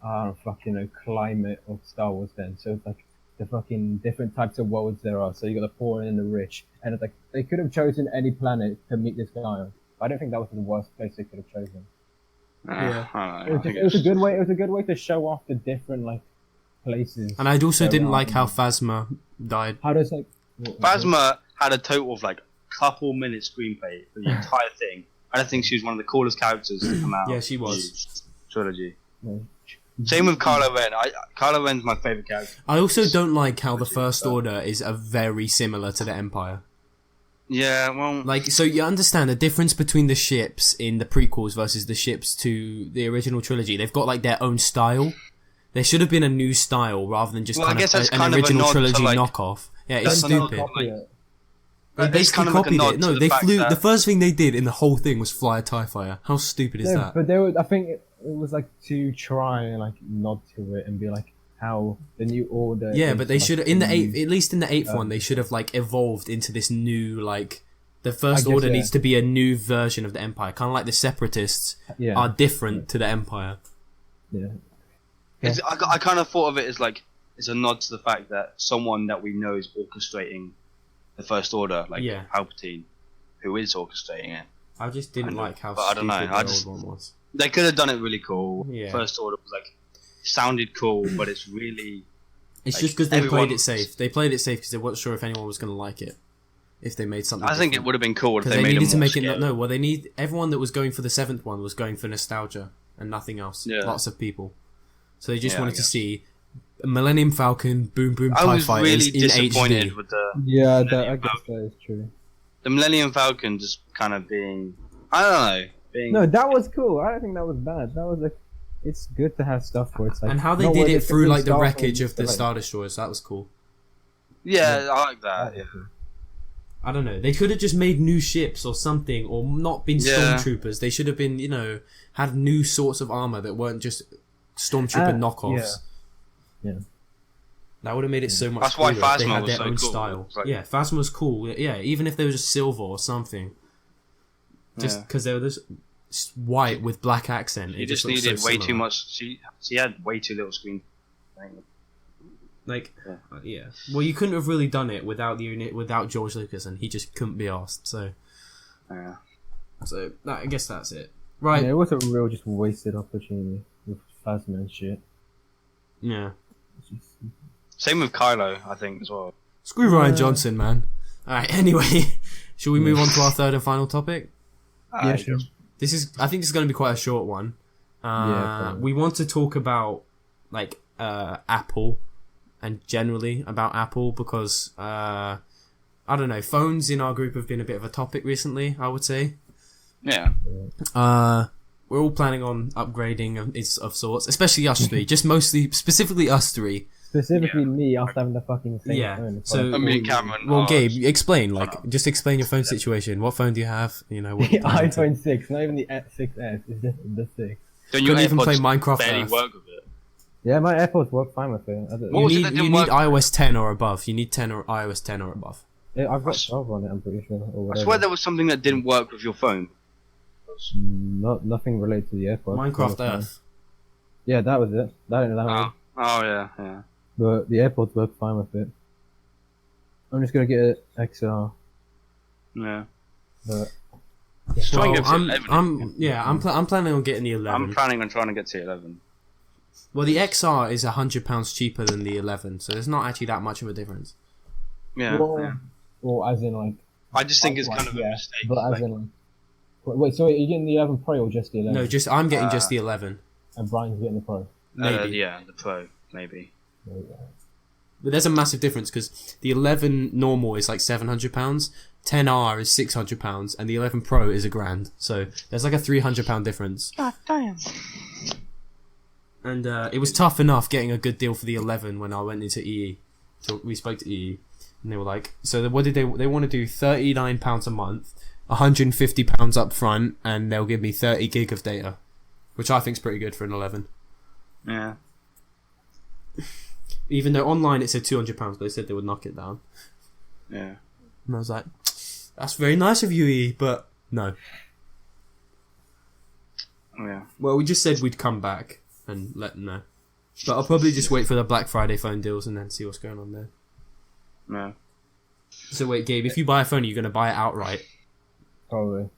[SPEAKER 2] I don't fucking know, climate of Star Wars. Then, so it's like the fucking different types of worlds there are. So you got the poor and the rich, and it's like they could have chosen any planet to meet this guy on. I don't think that was the worst place they could have chosen.
[SPEAKER 1] Yeah.
[SPEAKER 3] I don't know, I
[SPEAKER 2] It was,
[SPEAKER 3] think
[SPEAKER 2] it was a good way. It was a good way to show off the different like places.
[SPEAKER 1] And I also didn't
[SPEAKER 2] around
[SPEAKER 1] like how
[SPEAKER 2] the-
[SPEAKER 1] Phasma died.
[SPEAKER 2] How does like
[SPEAKER 3] Phasma had a total of like couple minutes screenplay for the entire thing. I don't think she was one of the coolest characters to come out.
[SPEAKER 1] Yeah, she was.
[SPEAKER 3] of the trilogy.
[SPEAKER 2] No.
[SPEAKER 3] Same with Kylo Ren. Kylo Ren's my favorite character.
[SPEAKER 1] I also don't like how the First Order is very similar to the Empire.
[SPEAKER 3] Yeah, well,
[SPEAKER 1] Like, so you understand the difference between the ships in the prequels versus the ships to the original trilogy. They've got like their own style. There should have been a new style rather than just
[SPEAKER 3] Well, I
[SPEAKER 1] kind
[SPEAKER 3] guess
[SPEAKER 1] of
[SPEAKER 3] that's
[SPEAKER 1] an
[SPEAKER 3] kind of a
[SPEAKER 1] original
[SPEAKER 3] nod to,
[SPEAKER 1] trilogy
[SPEAKER 3] like-
[SPEAKER 1] knockoff. Yeah, it's
[SPEAKER 3] That's a nod
[SPEAKER 1] stupid.
[SPEAKER 3] to, like-
[SPEAKER 1] They
[SPEAKER 3] it's
[SPEAKER 1] basically
[SPEAKER 3] kind of like a
[SPEAKER 1] copied
[SPEAKER 3] nod
[SPEAKER 1] it.
[SPEAKER 3] to
[SPEAKER 1] No,
[SPEAKER 3] the
[SPEAKER 1] they
[SPEAKER 3] fact
[SPEAKER 1] flew.
[SPEAKER 3] that-
[SPEAKER 1] The first thing they did in the whole thing was fly a TIE fighter. How stupid is
[SPEAKER 2] Yeah,
[SPEAKER 1] that?
[SPEAKER 2] but they were. I think it was like to try and like nod to it and be like how the new order.
[SPEAKER 1] Yeah,
[SPEAKER 2] is,
[SPEAKER 1] but they
[SPEAKER 2] like,
[SPEAKER 1] should in the
[SPEAKER 2] new-
[SPEAKER 1] eighth, at least in the eighth one, they should have like evolved into this new like. The First
[SPEAKER 2] I guess,
[SPEAKER 1] Order
[SPEAKER 2] yeah.
[SPEAKER 1] needs to be a new version of the Empire, kind of like the Separatists
[SPEAKER 2] Yeah.
[SPEAKER 1] are different to the Empire.
[SPEAKER 2] Yeah.
[SPEAKER 3] I kind of thought of it as like it's a nod to the fact that someone that we know is orchestrating the First Order, like
[SPEAKER 1] Yeah.
[SPEAKER 3] Palpatine, who is orchestrating it.
[SPEAKER 1] I just didn't like how
[SPEAKER 3] But I don't
[SPEAKER 1] stupid
[SPEAKER 3] know, I
[SPEAKER 1] the
[SPEAKER 3] just-
[SPEAKER 1] old one was.
[SPEAKER 3] They could have done it really cool.
[SPEAKER 1] Yeah.
[SPEAKER 3] First Order was like sounded cool, but it's really
[SPEAKER 1] It's
[SPEAKER 3] like,
[SPEAKER 1] just because they
[SPEAKER 3] everyone-
[SPEAKER 1] played it safe. They played it safe because they weren't sure if anyone was going to like it. If they made something,
[SPEAKER 3] I think it would have been cool if
[SPEAKER 1] because
[SPEAKER 3] they
[SPEAKER 1] they
[SPEAKER 3] made
[SPEAKER 1] needed
[SPEAKER 3] it
[SPEAKER 1] to
[SPEAKER 3] more
[SPEAKER 1] make
[SPEAKER 3] scary.
[SPEAKER 1] it. No, well, they need everyone that was going for the seventh one was going for nostalgia and nothing else.
[SPEAKER 3] Yeah.
[SPEAKER 1] Lots of people, so they just
[SPEAKER 3] Yeah, I
[SPEAKER 1] wanted to
[SPEAKER 3] guess.
[SPEAKER 1] see Millennium Falcon, Boom Boom
[SPEAKER 3] I
[SPEAKER 1] TIE
[SPEAKER 3] was
[SPEAKER 1] Fighters
[SPEAKER 3] really
[SPEAKER 1] in
[SPEAKER 3] disappointed
[SPEAKER 1] HD.
[SPEAKER 3] with the
[SPEAKER 2] Yeah, I guess that is true.
[SPEAKER 3] Millennium Falcon just kind of being I don't know being
[SPEAKER 2] No, that was cool. I don't think that was bad. That was like, it's good to have stuff where it's like.
[SPEAKER 1] And how they
[SPEAKER 2] not
[SPEAKER 1] did
[SPEAKER 2] where
[SPEAKER 1] it
[SPEAKER 2] they
[SPEAKER 1] through
[SPEAKER 2] took
[SPEAKER 1] like the
[SPEAKER 2] Star
[SPEAKER 1] wreckage
[SPEAKER 2] Wars
[SPEAKER 1] of the
[SPEAKER 2] to, like-
[SPEAKER 1] Star Destroyers, that was cool.
[SPEAKER 3] yeah, I like that. Yeah.
[SPEAKER 1] I don't know. They could have just made new ships or something, or not been
[SPEAKER 3] Yeah.
[SPEAKER 1] stormtroopers. They should have been, had new sorts of armor that weren't just stormtrooper knockoffs.
[SPEAKER 2] Yeah.
[SPEAKER 1] That would have made it so much
[SPEAKER 3] That's why
[SPEAKER 1] cooler if they
[SPEAKER 3] Phasma
[SPEAKER 1] had
[SPEAKER 3] was
[SPEAKER 1] their
[SPEAKER 3] so
[SPEAKER 1] own
[SPEAKER 3] cool.
[SPEAKER 1] style.
[SPEAKER 3] It's like-
[SPEAKER 1] Yeah, Phasma was cool. Yeah, even if they were just silver or something. Just
[SPEAKER 3] Yeah.
[SPEAKER 1] because they were just white with black accent.
[SPEAKER 3] She
[SPEAKER 1] it
[SPEAKER 3] just
[SPEAKER 1] looked
[SPEAKER 3] needed
[SPEAKER 1] so
[SPEAKER 3] way
[SPEAKER 1] similar.
[SPEAKER 3] too much. She had way too little screen.
[SPEAKER 1] Like,
[SPEAKER 3] Yeah.
[SPEAKER 1] yeah. Well, you couldn't have really done it without George Lucas, and he just couldn't be asked. So
[SPEAKER 3] Yeah.
[SPEAKER 1] I guess that's it. Right.
[SPEAKER 2] Yeah, it was a real just wasted opportunity with Phasma and shit.
[SPEAKER 1] Yeah.
[SPEAKER 2] It's just-
[SPEAKER 3] Same with Kylo, I think as well.
[SPEAKER 1] Screw Ryan
[SPEAKER 2] Yeah.
[SPEAKER 1] Johnson, man. Alright, anyway. Shall we move on to our third and final topic?
[SPEAKER 2] Yeah, sure.
[SPEAKER 1] I think this is going to be quite a short one.
[SPEAKER 2] probably.
[SPEAKER 1] We want to talk about, like, Apple, and generally about Apple, because, I don't know, phones in our group have been a bit of a topic recently, I would say.
[SPEAKER 3] Yeah.
[SPEAKER 1] We're all planning on upgrading of sorts, especially us three, specifically us three.
[SPEAKER 2] Specifically me after having the fucking same
[SPEAKER 1] Yeah,
[SPEAKER 2] phone. It's
[SPEAKER 1] so-
[SPEAKER 2] like,
[SPEAKER 3] Me and Cameron.
[SPEAKER 1] Well,
[SPEAKER 3] are-
[SPEAKER 1] Gabe, explain, just explain your phone situation. What phone do you have? What
[SPEAKER 2] the
[SPEAKER 1] you plan to-
[SPEAKER 2] iPhone 6, not even the 6S, it's just the 6.
[SPEAKER 3] Don't your
[SPEAKER 1] couldn't even play
[SPEAKER 3] AirPods
[SPEAKER 1] Minecraft
[SPEAKER 3] barely
[SPEAKER 1] Earth.
[SPEAKER 3] work with it.
[SPEAKER 2] Yeah, my AirPods work fine with it. I don't,
[SPEAKER 3] What
[SPEAKER 1] You
[SPEAKER 3] was it
[SPEAKER 1] need,
[SPEAKER 3] that
[SPEAKER 1] you
[SPEAKER 3] didn't
[SPEAKER 1] need
[SPEAKER 3] work?
[SPEAKER 1] iOS 10 or above. You need 10 or iOS 10 or above.
[SPEAKER 2] I've got 12 on it, I'm pretty sure. Or
[SPEAKER 3] I
[SPEAKER 2] whatever.
[SPEAKER 3] swear there was something that didn't work with your phone.
[SPEAKER 2] Nothing related to the AirPods.
[SPEAKER 1] Minecraft
[SPEAKER 2] That was fine.
[SPEAKER 1] Earth.
[SPEAKER 2] Yeah, that was it. That one.
[SPEAKER 3] Oh yeah.
[SPEAKER 2] But the AirPods work fine with it. I'm just gonna get an XR.
[SPEAKER 3] Yeah.
[SPEAKER 2] But
[SPEAKER 3] Just try and
[SPEAKER 1] Well,
[SPEAKER 3] get to 11.
[SPEAKER 1] I'm planning on getting the 11.
[SPEAKER 3] I'm planning on trying to get to 11.
[SPEAKER 1] Well, the XR is £100 cheaper than the 11, so there's not actually that much of a difference.
[SPEAKER 3] Yeah.
[SPEAKER 2] or,
[SPEAKER 3] yeah.
[SPEAKER 2] or as in like.
[SPEAKER 3] I just think it's
[SPEAKER 2] like,
[SPEAKER 3] kind of a
[SPEAKER 2] yeah,
[SPEAKER 3] mistake.
[SPEAKER 2] But as
[SPEAKER 3] like-
[SPEAKER 2] in like. Wait, so are you getting the 11 Pro or just the 11?
[SPEAKER 1] No, I'm getting just the 11.
[SPEAKER 2] And Brian's getting the Pro.
[SPEAKER 1] Maybe.
[SPEAKER 3] yeah, the Pro, maybe.
[SPEAKER 2] There you go.
[SPEAKER 1] But there's a massive difference because the 11 normal is like £700, 10R is £600, and the 11 Pro is £1,000. So there's like a £300 difference.
[SPEAKER 3] God damn.
[SPEAKER 1] And it was tough enough getting a good deal for the 11 when I went into EE. So we spoke to EE, and they were like, so what did they want to do? £39 a month, £150 up front, and they'll give me 30 gig of data, which I think's pretty good for an 11.
[SPEAKER 3] Yeah.
[SPEAKER 1] Even though online it said £200, but they said they would knock it down.
[SPEAKER 3] Yeah.
[SPEAKER 1] And I was like, that's very nice of you, EE, but no.
[SPEAKER 3] Yeah.
[SPEAKER 1] Well, we just said we'd come back and let them know. But I'll probably just wait for the Black Friday phone deals and then see what's going on there.
[SPEAKER 3] Yeah.
[SPEAKER 1] So wait, Gabe, if you buy a phone, are you going to buy it outright?
[SPEAKER 2] Probably.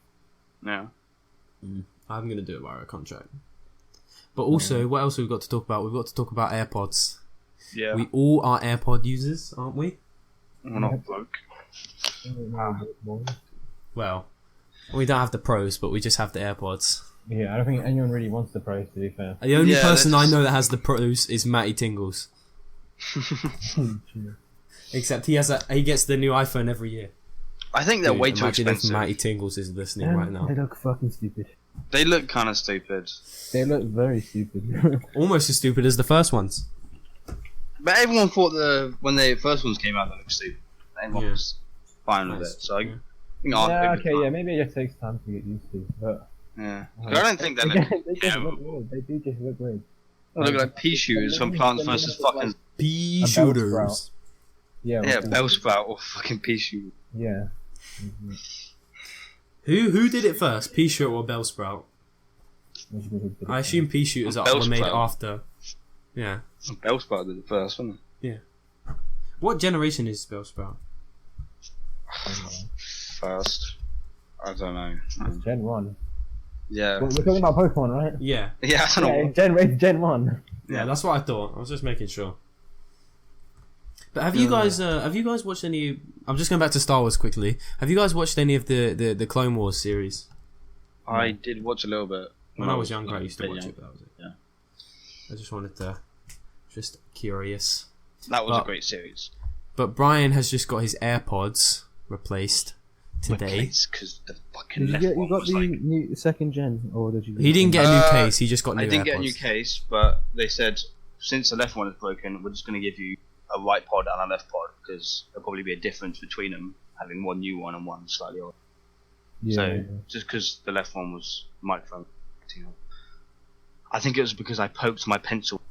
[SPEAKER 3] Yeah.
[SPEAKER 1] I'm going to do it via a contract. But also, what else have we got to talk about? We've got to talk about AirPods.
[SPEAKER 3] Yeah.
[SPEAKER 1] We all are AirPod users, aren't we?
[SPEAKER 3] We're not broke.
[SPEAKER 1] Well, we don't have the Pros, but we just have the AirPods.
[SPEAKER 2] Yeah, I don't think anyone really wants the Pros, to be fair.
[SPEAKER 1] The only person
[SPEAKER 3] they're
[SPEAKER 1] I
[SPEAKER 3] just-
[SPEAKER 1] know that has the Pros is Matty Tingles. Except he gets the new iPhone every year.
[SPEAKER 3] I think they're
[SPEAKER 1] Dude,
[SPEAKER 3] way too
[SPEAKER 1] imagine
[SPEAKER 3] expensive.
[SPEAKER 1] if Matty Tingles is listening right now.
[SPEAKER 2] They look fucking stupid.
[SPEAKER 3] They look kind of stupid.
[SPEAKER 2] They look very stupid.
[SPEAKER 1] Almost as stupid as the first ones.
[SPEAKER 3] But everyone thought when the first ones came out, they looked stupid. Everyone
[SPEAKER 1] Yeah.
[SPEAKER 3] was fine with
[SPEAKER 1] Nice.
[SPEAKER 3] it. So I
[SPEAKER 1] Yeah.
[SPEAKER 3] think
[SPEAKER 2] yeah,
[SPEAKER 3] I'll
[SPEAKER 2] okay, yeah, maybe it just takes time to get used to. But
[SPEAKER 3] Yeah. 'Cause I don't think they look
[SPEAKER 2] they just look
[SPEAKER 3] terrible.
[SPEAKER 2] weird. They do just look weird.
[SPEAKER 3] They look like pea shooters from Plants vs. fucking
[SPEAKER 1] Pea
[SPEAKER 2] A
[SPEAKER 1] shooters.
[SPEAKER 2] Bellsprout. Yeah,
[SPEAKER 3] Bellsprout or fucking pea shooter.
[SPEAKER 2] Yeah.
[SPEAKER 1] Who did it first? Pea shooter or Bellsprout? I assume pea shooters were made
[SPEAKER 3] Bellsprout.
[SPEAKER 1] after. Yeah.
[SPEAKER 3] Bellsprout did it first, wasn't
[SPEAKER 1] What generation is Bellsprout?
[SPEAKER 3] it? First. I don't know.
[SPEAKER 2] It's Gen 1.
[SPEAKER 3] Yeah.
[SPEAKER 2] We're talking about Pokemon, right?
[SPEAKER 1] Yeah.
[SPEAKER 3] Yeah, I don't know.
[SPEAKER 2] It's Gen 1.
[SPEAKER 1] Yeah, that's what I thought. I was just making sure. But have you guys watched any? I'm just going back to Star Wars quickly. Have you guys watched any of the Clone Wars series?
[SPEAKER 3] I did watch a little bit.
[SPEAKER 1] When I was younger, I used to
[SPEAKER 3] bit
[SPEAKER 1] watch
[SPEAKER 3] young.
[SPEAKER 1] it. But that was it.
[SPEAKER 3] Yeah.
[SPEAKER 1] I just wanted to, just curious.
[SPEAKER 3] That was
[SPEAKER 1] But-
[SPEAKER 3] a great series.
[SPEAKER 1] But Brian has just got his AirPods replaced today.
[SPEAKER 3] Because the fucking
[SPEAKER 2] Did you
[SPEAKER 3] left
[SPEAKER 2] get? You
[SPEAKER 3] one
[SPEAKER 2] got
[SPEAKER 3] was
[SPEAKER 2] the
[SPEAKER 3] like...
[SPEAKER 2] new second gen, or did you?
[SPEAKER 1] He didn't get a new case. He just got new
[SPEAKER 3] I didn't
[SPEAKER 1] AirPods.
[SPEAKER 3] get a new case, but they said since the left one is broken, we're just going to give you a right pod and a left pod because there'll probably be a difference between them, having one new one and one slightly old.
[SPEAKER 2] Yeah.
[SPEAKER 3] So just because the left one was microphone, I think it was because I poked my pencil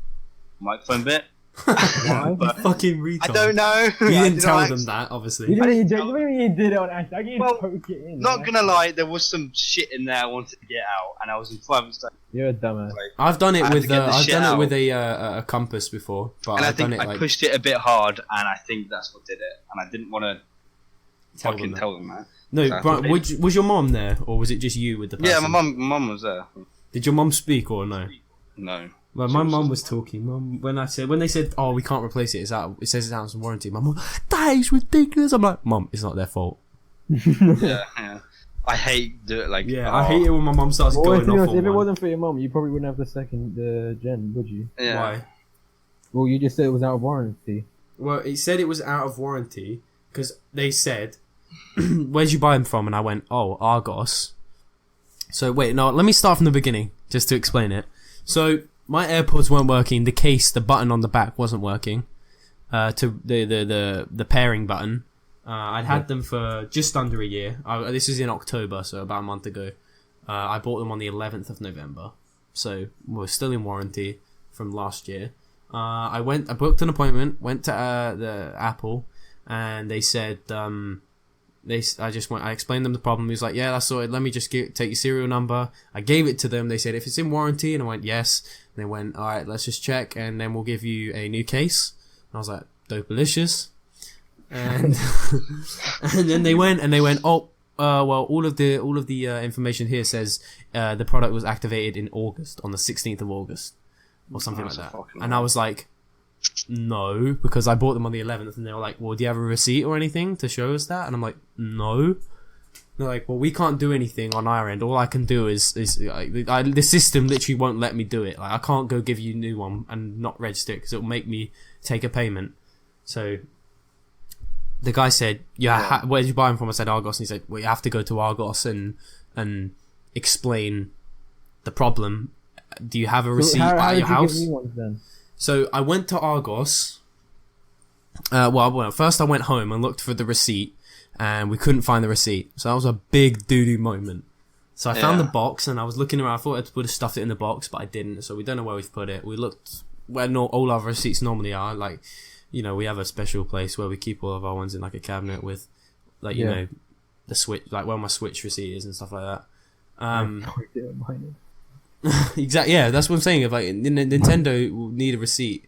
[SPEAKER 3] microphone bit.
[SPEAKER 2] Why?
[SPEAKER 3] But
[SPEAKER 1] Fucking retard.
[SPEAKER 3] I don't know.
[SPEAKER 1] You
[SPEAKER 3] I
[SPEAKER 1] didn't
[SPEAKER 3] did
[SPEAKER 1] tell
[SPEAKER 3] not
[SPEAKER 1] them
[SPEAKER 3] act-
[SPEAKER 1] that, obviously.
[SPEAKER 2] You didn't
[SPEAKER 3] tell-
[SPEAKER 2] you did it on accident. I didn't
[SPEAKER 3] Well,
[SPEAKER 2] poke it in.
[SPEAKER 3] Not
[SPEAKER 2] right?
[SPEAKER 3] gonna lie, there was some shit in there I wanted to get out, and I was in private state.
[SPEAKER 2] You're a dumbass.
[SPEAKER 1] I've done it
[SPEAKER 3] I had
[SPEAKER 1] with
[SPEAKER 3] to get the
[SPEAKER 1] I've
[SPEAKER 3] shit
[SPEAKER 1] done it
[SPEAKER 3] out.
[SPEAKER 1] with a compass before, but
[SPEAKER 3] And I
[SPEAKER 1] I've done
[SPEAKER 3] think
[SPEAKER 1] it
[SPEAKER 3] I
[SPEAKER 1] like
[SPEAKER 3] pushed it a bit hard, and I think that's what did it. And I didn't want to
[SPEAKER 1] tell them
[SPEAKER 3] fucking
[SPEAKER 1] that.
[SPEAKER 3] tell them that.
[SPEAKER 1] No,
[SPEAKER 3] I
[SPEAKER 1] Brian,
[SPEAKER 3] thought
[SPEAKER 1] was your mom there, or was it just you with the person?
[SPEAKER 3] Yeah, my mum was there.
[SPEAKER 1] Did your mom speak or no?
[SPEAKER 3] No.
[SPEAKER 1] Well, my mum was talking. Mum, when they said, "Oh, we can't replace it. It's out. It says it's out of warranty." My mum, that is ridiculous. I'm like, Mum, it's not their fault.
[SPEAKER 3] Yeah. I hate do it like.
[SPEAKER 1] Yeah, I hate it when my mum starts
[SPEAKER 2] Well,
[SPEAKER 1] going
[SPEAKER 2] to be
[SPEAKER 1] off
[SPEAKER 2] honest,
[SPEAKER 1] on
[SPEAKER 2] if it
[SPEAKER 1] one.
[SPEAKER 2] wasn't for your mum, you probably wouldn't have the second gen, would you?
[SPEAKER 3] Yeah.
[SPEAKER 1] Why?
[SPEAKER 2] Well, you just said it was out of warranty.
[SPEAKER 1] Well, it said it was out of warranty because they said, "Where'd you buy them from?" And I went, "Oh, Argos." So wait, no, let me start from the beginning just to explain it. So my AirPods weren't working. The case, the button on the back wasn't working. To the pairing button. I'd had them for just under a year. This is in October, so about a month ago. I bought them on the 11th of November, so we're still in warranty from last year. I booked an appointment, went to the Apple, and they said I explained them the problem. He was like, "Yeah, that's sorted. Let me just take your serial number." I gave it to them. They said, "If it's in warranty," and I went, "Yes." And they went, "All right, let's just check, and then we'll give you a new case." And I was like, "Dopalicious." And and then they went, "Oh, well, all of the information here says the product was activated in August, on the 16th of August, or something like
[SPEAKER 3] That's
[SPEAKER 1] that."
[SPEAKER 3] fucking
[SPEAKER 1] And I was like, "No," because I bought them on the 11th, and they were like, "Well, do you have a receipt or anything to show us that?" And I'm like, "No." They're like, "Well, we can't do anything on our end. All I can do is the system literally won't let me do it. Like, I can't go give you a new one and not register it because it'll make me take a payment." So the guy said, "Yeah, where did you buy them from?" I said, "Argos." And he said, "Well, you have to go to Argos and explain the problem. Do you have a receipt at your house?"
[SPEAKER 2] Did you get new ones then?
[SPEAKER 1] So I went to Argos. Well, first I went home and looked for the receipt, and we couldn't find the receipt. So that was a big doo-doo moment. So I found the box, and I was looking around. I thought I would have stuffed it in the box, but I didn't. So we don't know where we've put it. We looked where all our receipts normally are. Like, you know, we have a special place where we keep all of our ones in like a cabinet with, like, you know, the Switch, like where my Switch receipt is and stuff like that. Exactly. Yeah, that's what I'm saying. If like Nintendo will need a receipt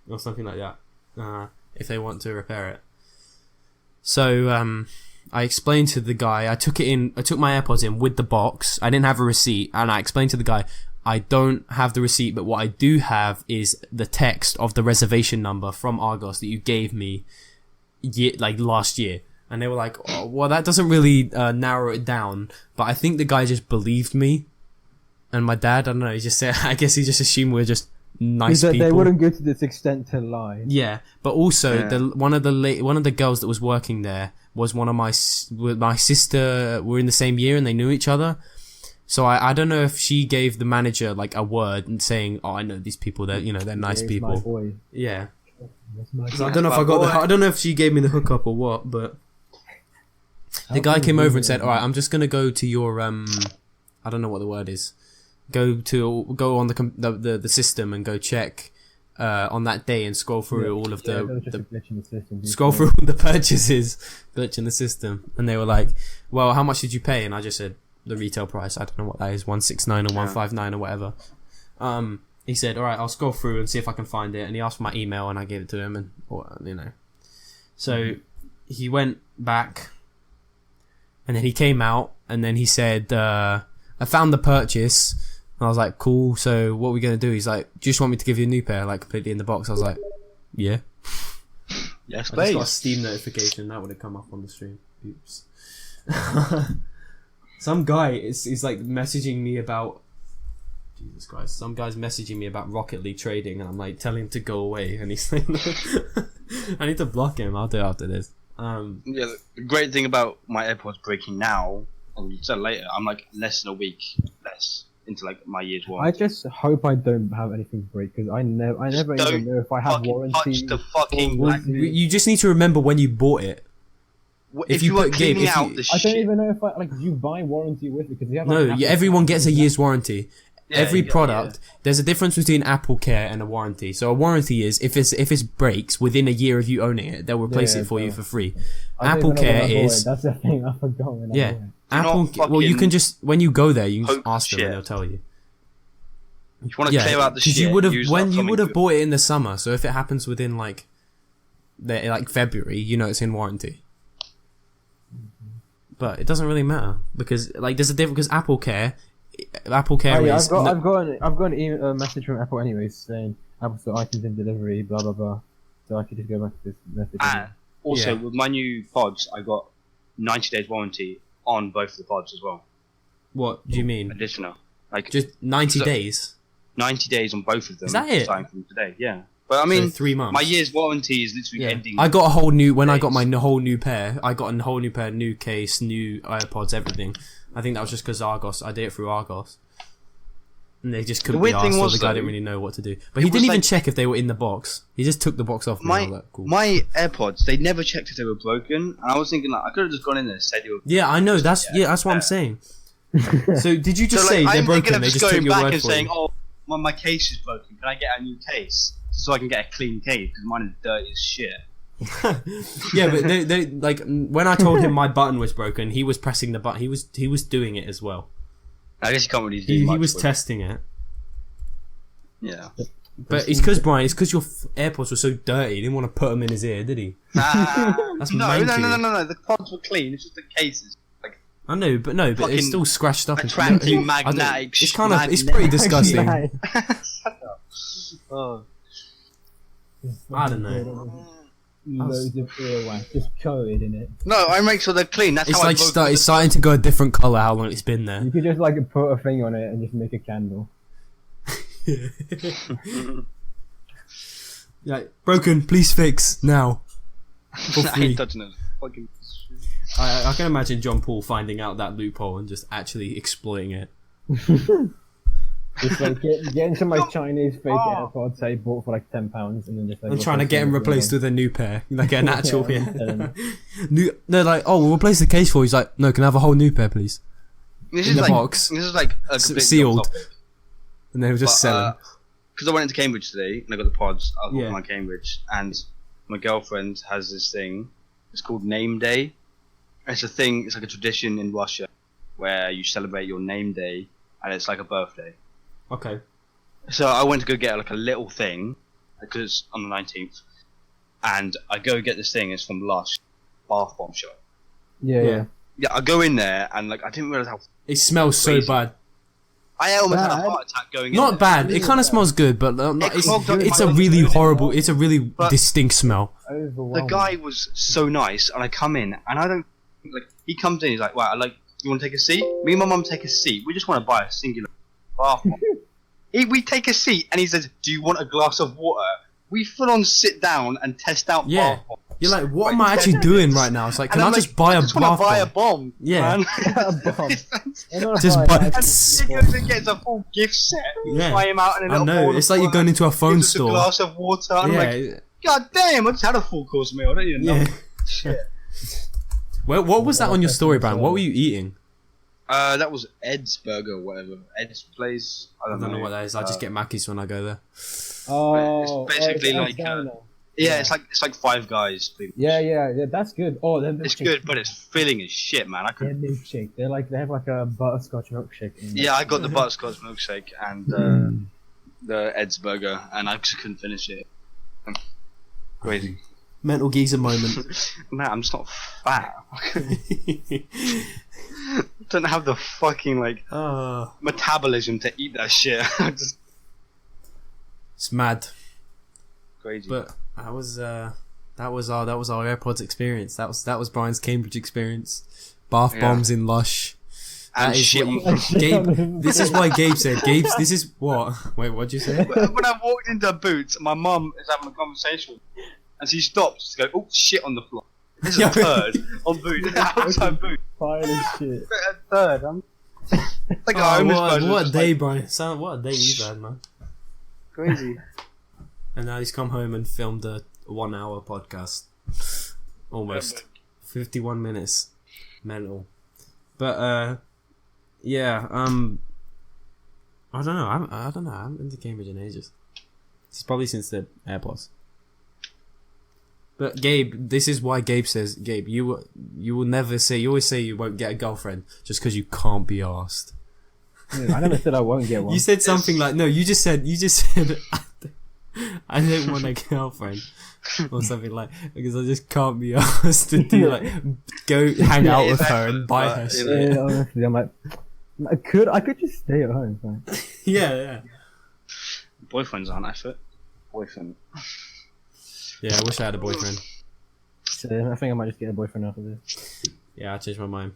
[SPEAKER 1] or something like that, if they want to repair it. So I explained to the guy. I took my AirPods in with the box. I didn't have a receipt, and I explained to the guy, I don't have the receipt, but what I do have is the text of the reservation number from Argos that you gave me last year. And they were like, oh, well, that doesn't really narrow it down. But I think the guy just believed me. And my dad, I don't know, he just said, I guess he just assumed we're just nice people.
[SPEAKER 2] They wouldn't go to this extent to lie.
[SPEAKER 1] Yeah, but also one of the girls that was working there was one of my sister. We're in the same year and they knew each other. So I don't know if she gave the manager like a word and saying, "Oh, I know these people. They're nice people."
[SPEAKER 2] My boy.
[SPEAKER 1] Yeah.
[SPEAKER 2] So
[SPEAKER 1] I don't know if I don't know if she gave me the hookup or what, but the guy came over and said, "All right, I'm just gonna go to your I don't know what the word is. Go on the system and go check on that day and scroll through all of the
[SPEAKER 2] glitch in the system.
[SPEAKER 1] scroll through all the purchases, glitch in the system." And they were like, "Well, how much did you pay?" And I just said the retail price. I don't know what that is, 169 or 159 or whatever. He said, "All right, I'll scroll through and see if I can find it." And he asked for my email, and I gave it to him, and So he went back, and then he came out, and then he said, "I found the purchase." And I was like, "Cool. So what are we gonna do?" He's like, "Do you just want me to give you a new pair, like completely in the box?" I was like, "Yeah."
[SPEAKER 3] Yes,
[SPEAKER 1] I
[SPEAKER 3] please.
[SPEAKER 1] just got a Steam notification that would have come up on the stream. Oops. Some guy is like messaging me about Jesus Christ. Some guy's messaging me about Rocket League trading, and I'm like telling him to go away, and he's like, I need to block him. I'll do it after this.
[SPEAKER 3] Yeah, the great thing about my AirPods breaking now, and you said later, I'm like less than a week less into like my year's warranty.
[SPEAKER 2] I just hope I don't have anything break, because I never even know if I have warranty.
[SPEAKER 3] Touch the fucking
[SPEAKER 1] You just need to remember when you bought it.
[SPEAKER 3] If you were cleaning out the
[SPEAKER 2] I
[SPEAKER 3] shit.
[SPEAKER 2] don't even know if you buy warranty with it, because you have
[SPEAKER 1] everyone gets a year's warranty.
[SPEAKER 3] Yeah,
[SPEAKER 1] Every product, there's a difference between Apple Care and a warranty. So a warranty is if it breaks within a year of you owning it, they'll replace it for you for free. Apple Care is
[SPEAKER 2] that's the thing I forgot.
[SPEAKER 1] Apple. You can just when you go there, you can just ask them and they'll tell you.
[SPEAKER 3] You want to clear out the shit.
[SPEAKER 1] Because you would have bought it in the summer, so if it happens within like February, it's in warranty. But it doesn't really matter because there's a difference because Apple Care is.
[SPEAKER 2] I've got a message from Apple anyways saying Apple Store items in delivery, blah blah blah. So I could just go back to this message.
[SPEAKER 3] Also, with my new pods, I got 90 days warranty on both of the pods as well.
[SPEAKER 1] What do you mean?
[SPEAKER 3] Additional,
[SPEAKER 1] just 90 days.
[SPEAKER 3] 90 days on both of them.
[SPEAKER 1] Is that it?
[SPEAKER 3] Starting from today, yeah. But I mean,
[SPEAKER 1] 3 months.
[SPEAKER 3] My year's warranty is literally ending.
[SPEAKER 1] I got a whole new when I got my whole new pair. I got a whole new pair, new case, new AirPods, everything. I think that was just because Argos. I did it through Argos, and they just couldn't be asked. So the guy didn't really know what to do. But he didn't even check if they were in the box. He just took the box off.
[SPEAKER 3] My AirPods, they never checked if they were broken, and I was thinking I could have just gone in there and said they were.
[SPEAKER 1] Yeah, I know. That's what I'm saying. So did you just say they're broken? They just took your word for it.
[SPEAKER 3] Saying, "Oh, my case is broken. Can I get a new case so I can get a clean case because mine is dirty as shit."
[SPEAKER 1] Yeah, but they when I told him my button was broken, he was pressing the button. He was doing it as well.
[SPEAKER 3] I guess you can't really do much.
[SPEAKER 1] He was testing it.
[SPEAKER 3] Yeah.
[SPEAKER 1] But it's because Brian, your AirPods were so dirty. He didn't want to put them in his ear, did he? That's
[SPEAKER 3] no. The pods were clean. It's just the cases.
[SPEAKER 1] I know, but it's still scratched up.
[SPEAKER 3] Attracting magnetic.
[SPEAKER 1] It's pretty disgusting. I don't know.
[SPEAKER 2] Loads of earwax, just coated in it.
[SPEAKER 3] No, I make sure they're clean. That's how
[SPEAKER 1] it's starting to go a different colour. How long it's been there?
[SPEAKER 2] You could just put a thing on it and just make a candle.
[SPEAKER 1] Broken. Please fix now. For free.
[SPEAKER 3] I ain't touching it. Fucking.
[SPEAKER 1] I can imagine John Paul finding out that loophole and just actually exploiting it.
[SPEAKER 2] Just getting some Chinese fake AirPods I bought for £10 and then just
[SPEAKER 1] I'm trying to get them replaced with a new pair, like an actual pair. New. They're like, "Oh, we'll replace the case for you." He's like, "No, can I have a whole new pair, please?"
[SPEAKER 3] This
[SPEAKER 1] in
[SPEAKER 3] is
[SPEAKER 1] the box.
[SPEAKER 3] This is like a
[SPEAKER 1] sealed. And they were just selling.
[SPEAKER 3] Because I went into Cambridge today and I got the pods. I got my Cambridge, and my girlfriend has this thing. It's called Name Day. It's a thing. It's like a tradition in Russia where you celebrate your name day, and it's like a birthday.
[SPEAKER 1] Okay.
[SPEAKER 3] So I went to go get a little thing because on the 19th, and I go get this thing. It's from Lush, bath bomb shop.
[SPEAKER 2] Yeah.
[SPEAKER 3] I go in there and I didn't realize how
[SPEAKER 1] it smells crazy. So bad.
[SPEAKER 3] I almost had a
[SPEAKER 2] Bad.
[SPEAKER 3] heart attack going in
[SPEAKER 1] Not
[SPEAKER 3] there.
[SPEAKER 1] bad. It kind of smells good, but it's a really horrible. It's a really distinct smell.
[SPEAKER 3] The guy was so nice, and I come in, and I don't like. He comes in, he's like, "Wow, you want to take a seat?" Me and my mum take a seat. We just want to buy a singular bath bomb. We take a seat, and he says, "Do you want a glass of water?" We full on sit down and test out bath bombs.
[SPEAKER 1] You're like, what am I actually doing right now? It's like, can I just buy a bath bomb? I just want to buy a bomb.
[SPEAKER 3] man.
[SPEAKER 1] Yeah.
[SPEAKER 2] Just
[SPEAKER 3] And he goes and gets a full gift set.
[SPEAKER 1] Yeah.
[SPEAKER 3] Try him out in a little
[SPEAKER 1] I know.
[SPEAKER 3] bowl
[SPEAKER 1] It's
[SPEAKER 3] of
[SPEAKER 1] like you're going into a phone
[SPEAKER 3] gives us
[SPEAKER 1] store.
[SPEAKER 3] A glass of water. I'm like, God damn! I just had a full course meal. I don't even know.
[SPEAKER 1] Yeah.
[SPEAKER 3] Shit.
[SPEAKER 1] Well, what was that on your story, Brian? What were you eating?
[SPEAKER 3] That was Ed's Burger, or whatever. Ed's Place. I don't know
[SPEAKER 1] what that is. I just get Mackies when I go there.
[SPEAKER 2] Oh,
[SPEAKER 3] it's basically like it's like Five Guys.
[SPEAKER 2] Yeah, that's good. Oh,
[SPEAKER 3] it's good, but it's filling as shit, man.
[SPEAKER 2] Their milkshake. They have like a butterscotch milkshake.
[SPEAKER 3] Yeah, I got the butterscotch milkshake and the Ed's Burger, and I just couldn't finish it. Crazy.
[SPEAKER 1] Mental geezer moment.
[SPEAKER 3] Man, I'm just not fat. Don't have the fucking metabolism to eat that shit.
[SPEAKER 1] It's mad.
[SPEAKER 3] Crazy.
[SPEAKER 1] But that was our AirPods experience. That was Brian's Cambridge experience. Bath bombs in Lush.
[SPEAKER 3] And shit.
[SPEAKER 1] Gabe. This is why Gabe said. This is what? Wait, what'd you say?
[SPEAKER 3] When I walked into Boots, my mum is having a conversation, and she stops to go, "Oh shit!" on the floor. This is a third on Boots. Outside Boots.
[SPEAKER 2] Fine as shit.
[SPEAKER 3] A third. I'm like a homeless person.
[SPEAKER 1] What a day, Brian. What a day you've had, man.
[SPEAKER 3] Crazy.
[SPEAKER 1] And now he's come home and filmed a 1 hour podcast. Almost. 51 minutes. Mental. But, yeah, I don't know. I haven't been to Cambridge in ages. It's probably since the AirPods. But Gabe, this is why Gabe says, Gabe, you will never say, you always say you won't get a girlfriend just because you can't be asked.
[SPEAKER 2] Yeah, I never said I won't get one.
[SPEAKER 1] You said something like, no, you just said, I don't want a girlfriend. Or something like, because I just can't be asked to do go hang out with her and buy her shit.
[SPEAKER 2] Yeah, honestly, I'm like, I could just stay at home. Fine.
[SPEAKER 1] Yeah.
[SPEAKER 3] Boyfriends aren't effort. Boyfriend.
[SPEAKER 1] Yeah, I wish I had a boyfriend.
[SPEAKER 2] So I think I might just get a boyfriend after this.
[SPEAKER 1] Yeah, I changed my mind.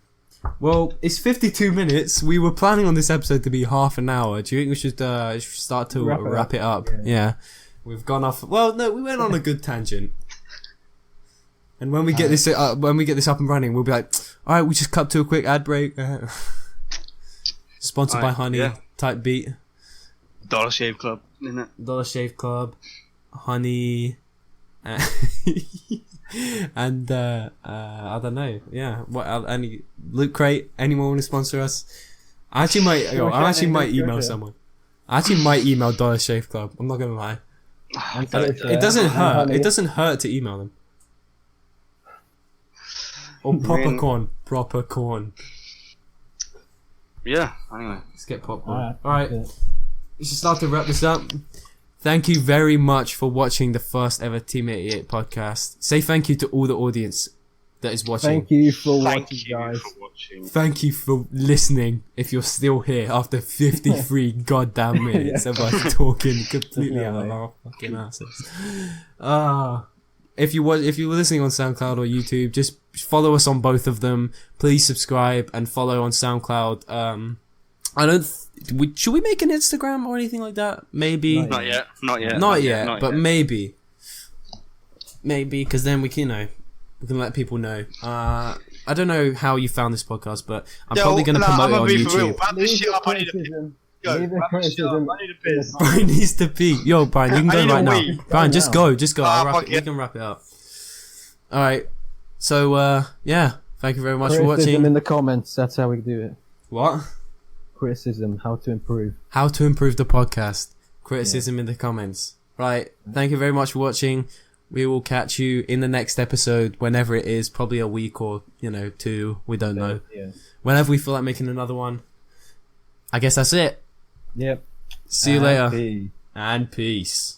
[SPEAKER 1] Well, it's 52 minutes. We were planning on this episode to be half an hour. Do you think we should start to wrap it up? Yeah. We've gone off. Well, no, we went on a good tangent. And when we get this up and running, we'll be like, all right, we just cut to a quick ad break. Sponsored by Honey type beat.
[SPEAKER 3] Dollar Shave Club, isn't it?
[SPEAKER 1] Dollar Shave Club, Honey, and I don't know. Yeah, what? Any Loot Crate? Anyone want to sponsor us? I actually might email someone. I actually might email Dollar Shave Club. I'm not gonna lie. It doesn't hurt. It doesn't hurt to email them. Or proper corn.
[SPEAKER 3] Yeah. Anyway,
[SPEAKER 1] let's get popcorn. All right. We should start to wrap this up. Thank you very much for watching the first ever Team 88 podcast. Say thank you to all the audience that is watching.
[SPEAKER 2] Thank you for watching, guys.
[SPEAKER 1] Thank you for listening. If you're still here after 53 goddamn minutes of us talking completely out of our fucking asses. If you were listening on SoundCloud or YouTube, just follow us on both of them. Please subscribe and follow on SoundCloud. Should we make an Instagram or anything like that? Maybe.
[SPEAKER 3] Not yet.
[SPEAKER 1] But maybe, because then we can let people know. I don't know how you found this podcast, but I'm probably going to promote it on YouTube.
[SPEAKER 3] Wrap this shit up. I need to piss. Go. Wrap this shit up. I need to piss.
[SPEAKER 1] Brian needs to pee. Yo, Brian, you can go right now. Brian, just go. We can wrap it up. All right. So, yeah. Thank you very much for watching.
[SPEAKER 2] Criticism in the comments. That's how we do it.
[SPEAKER 1] What?
[SPEAKER 2] Criticism. How to improve.
[SPEAKER 1] How to improve the podcast. Criticism in the comments. Right. Thank you very much for watching. We will catch you in the next episode, whenever it is. Probably a week or, 2. We don't know.
[SPEAKER 2] Yeah.
[SPEAKER 1] Whenever we feel like making another one. I guess that's it.
[SPEAKER 2] Yep.
[SPEAKER 1] See you later. And peace.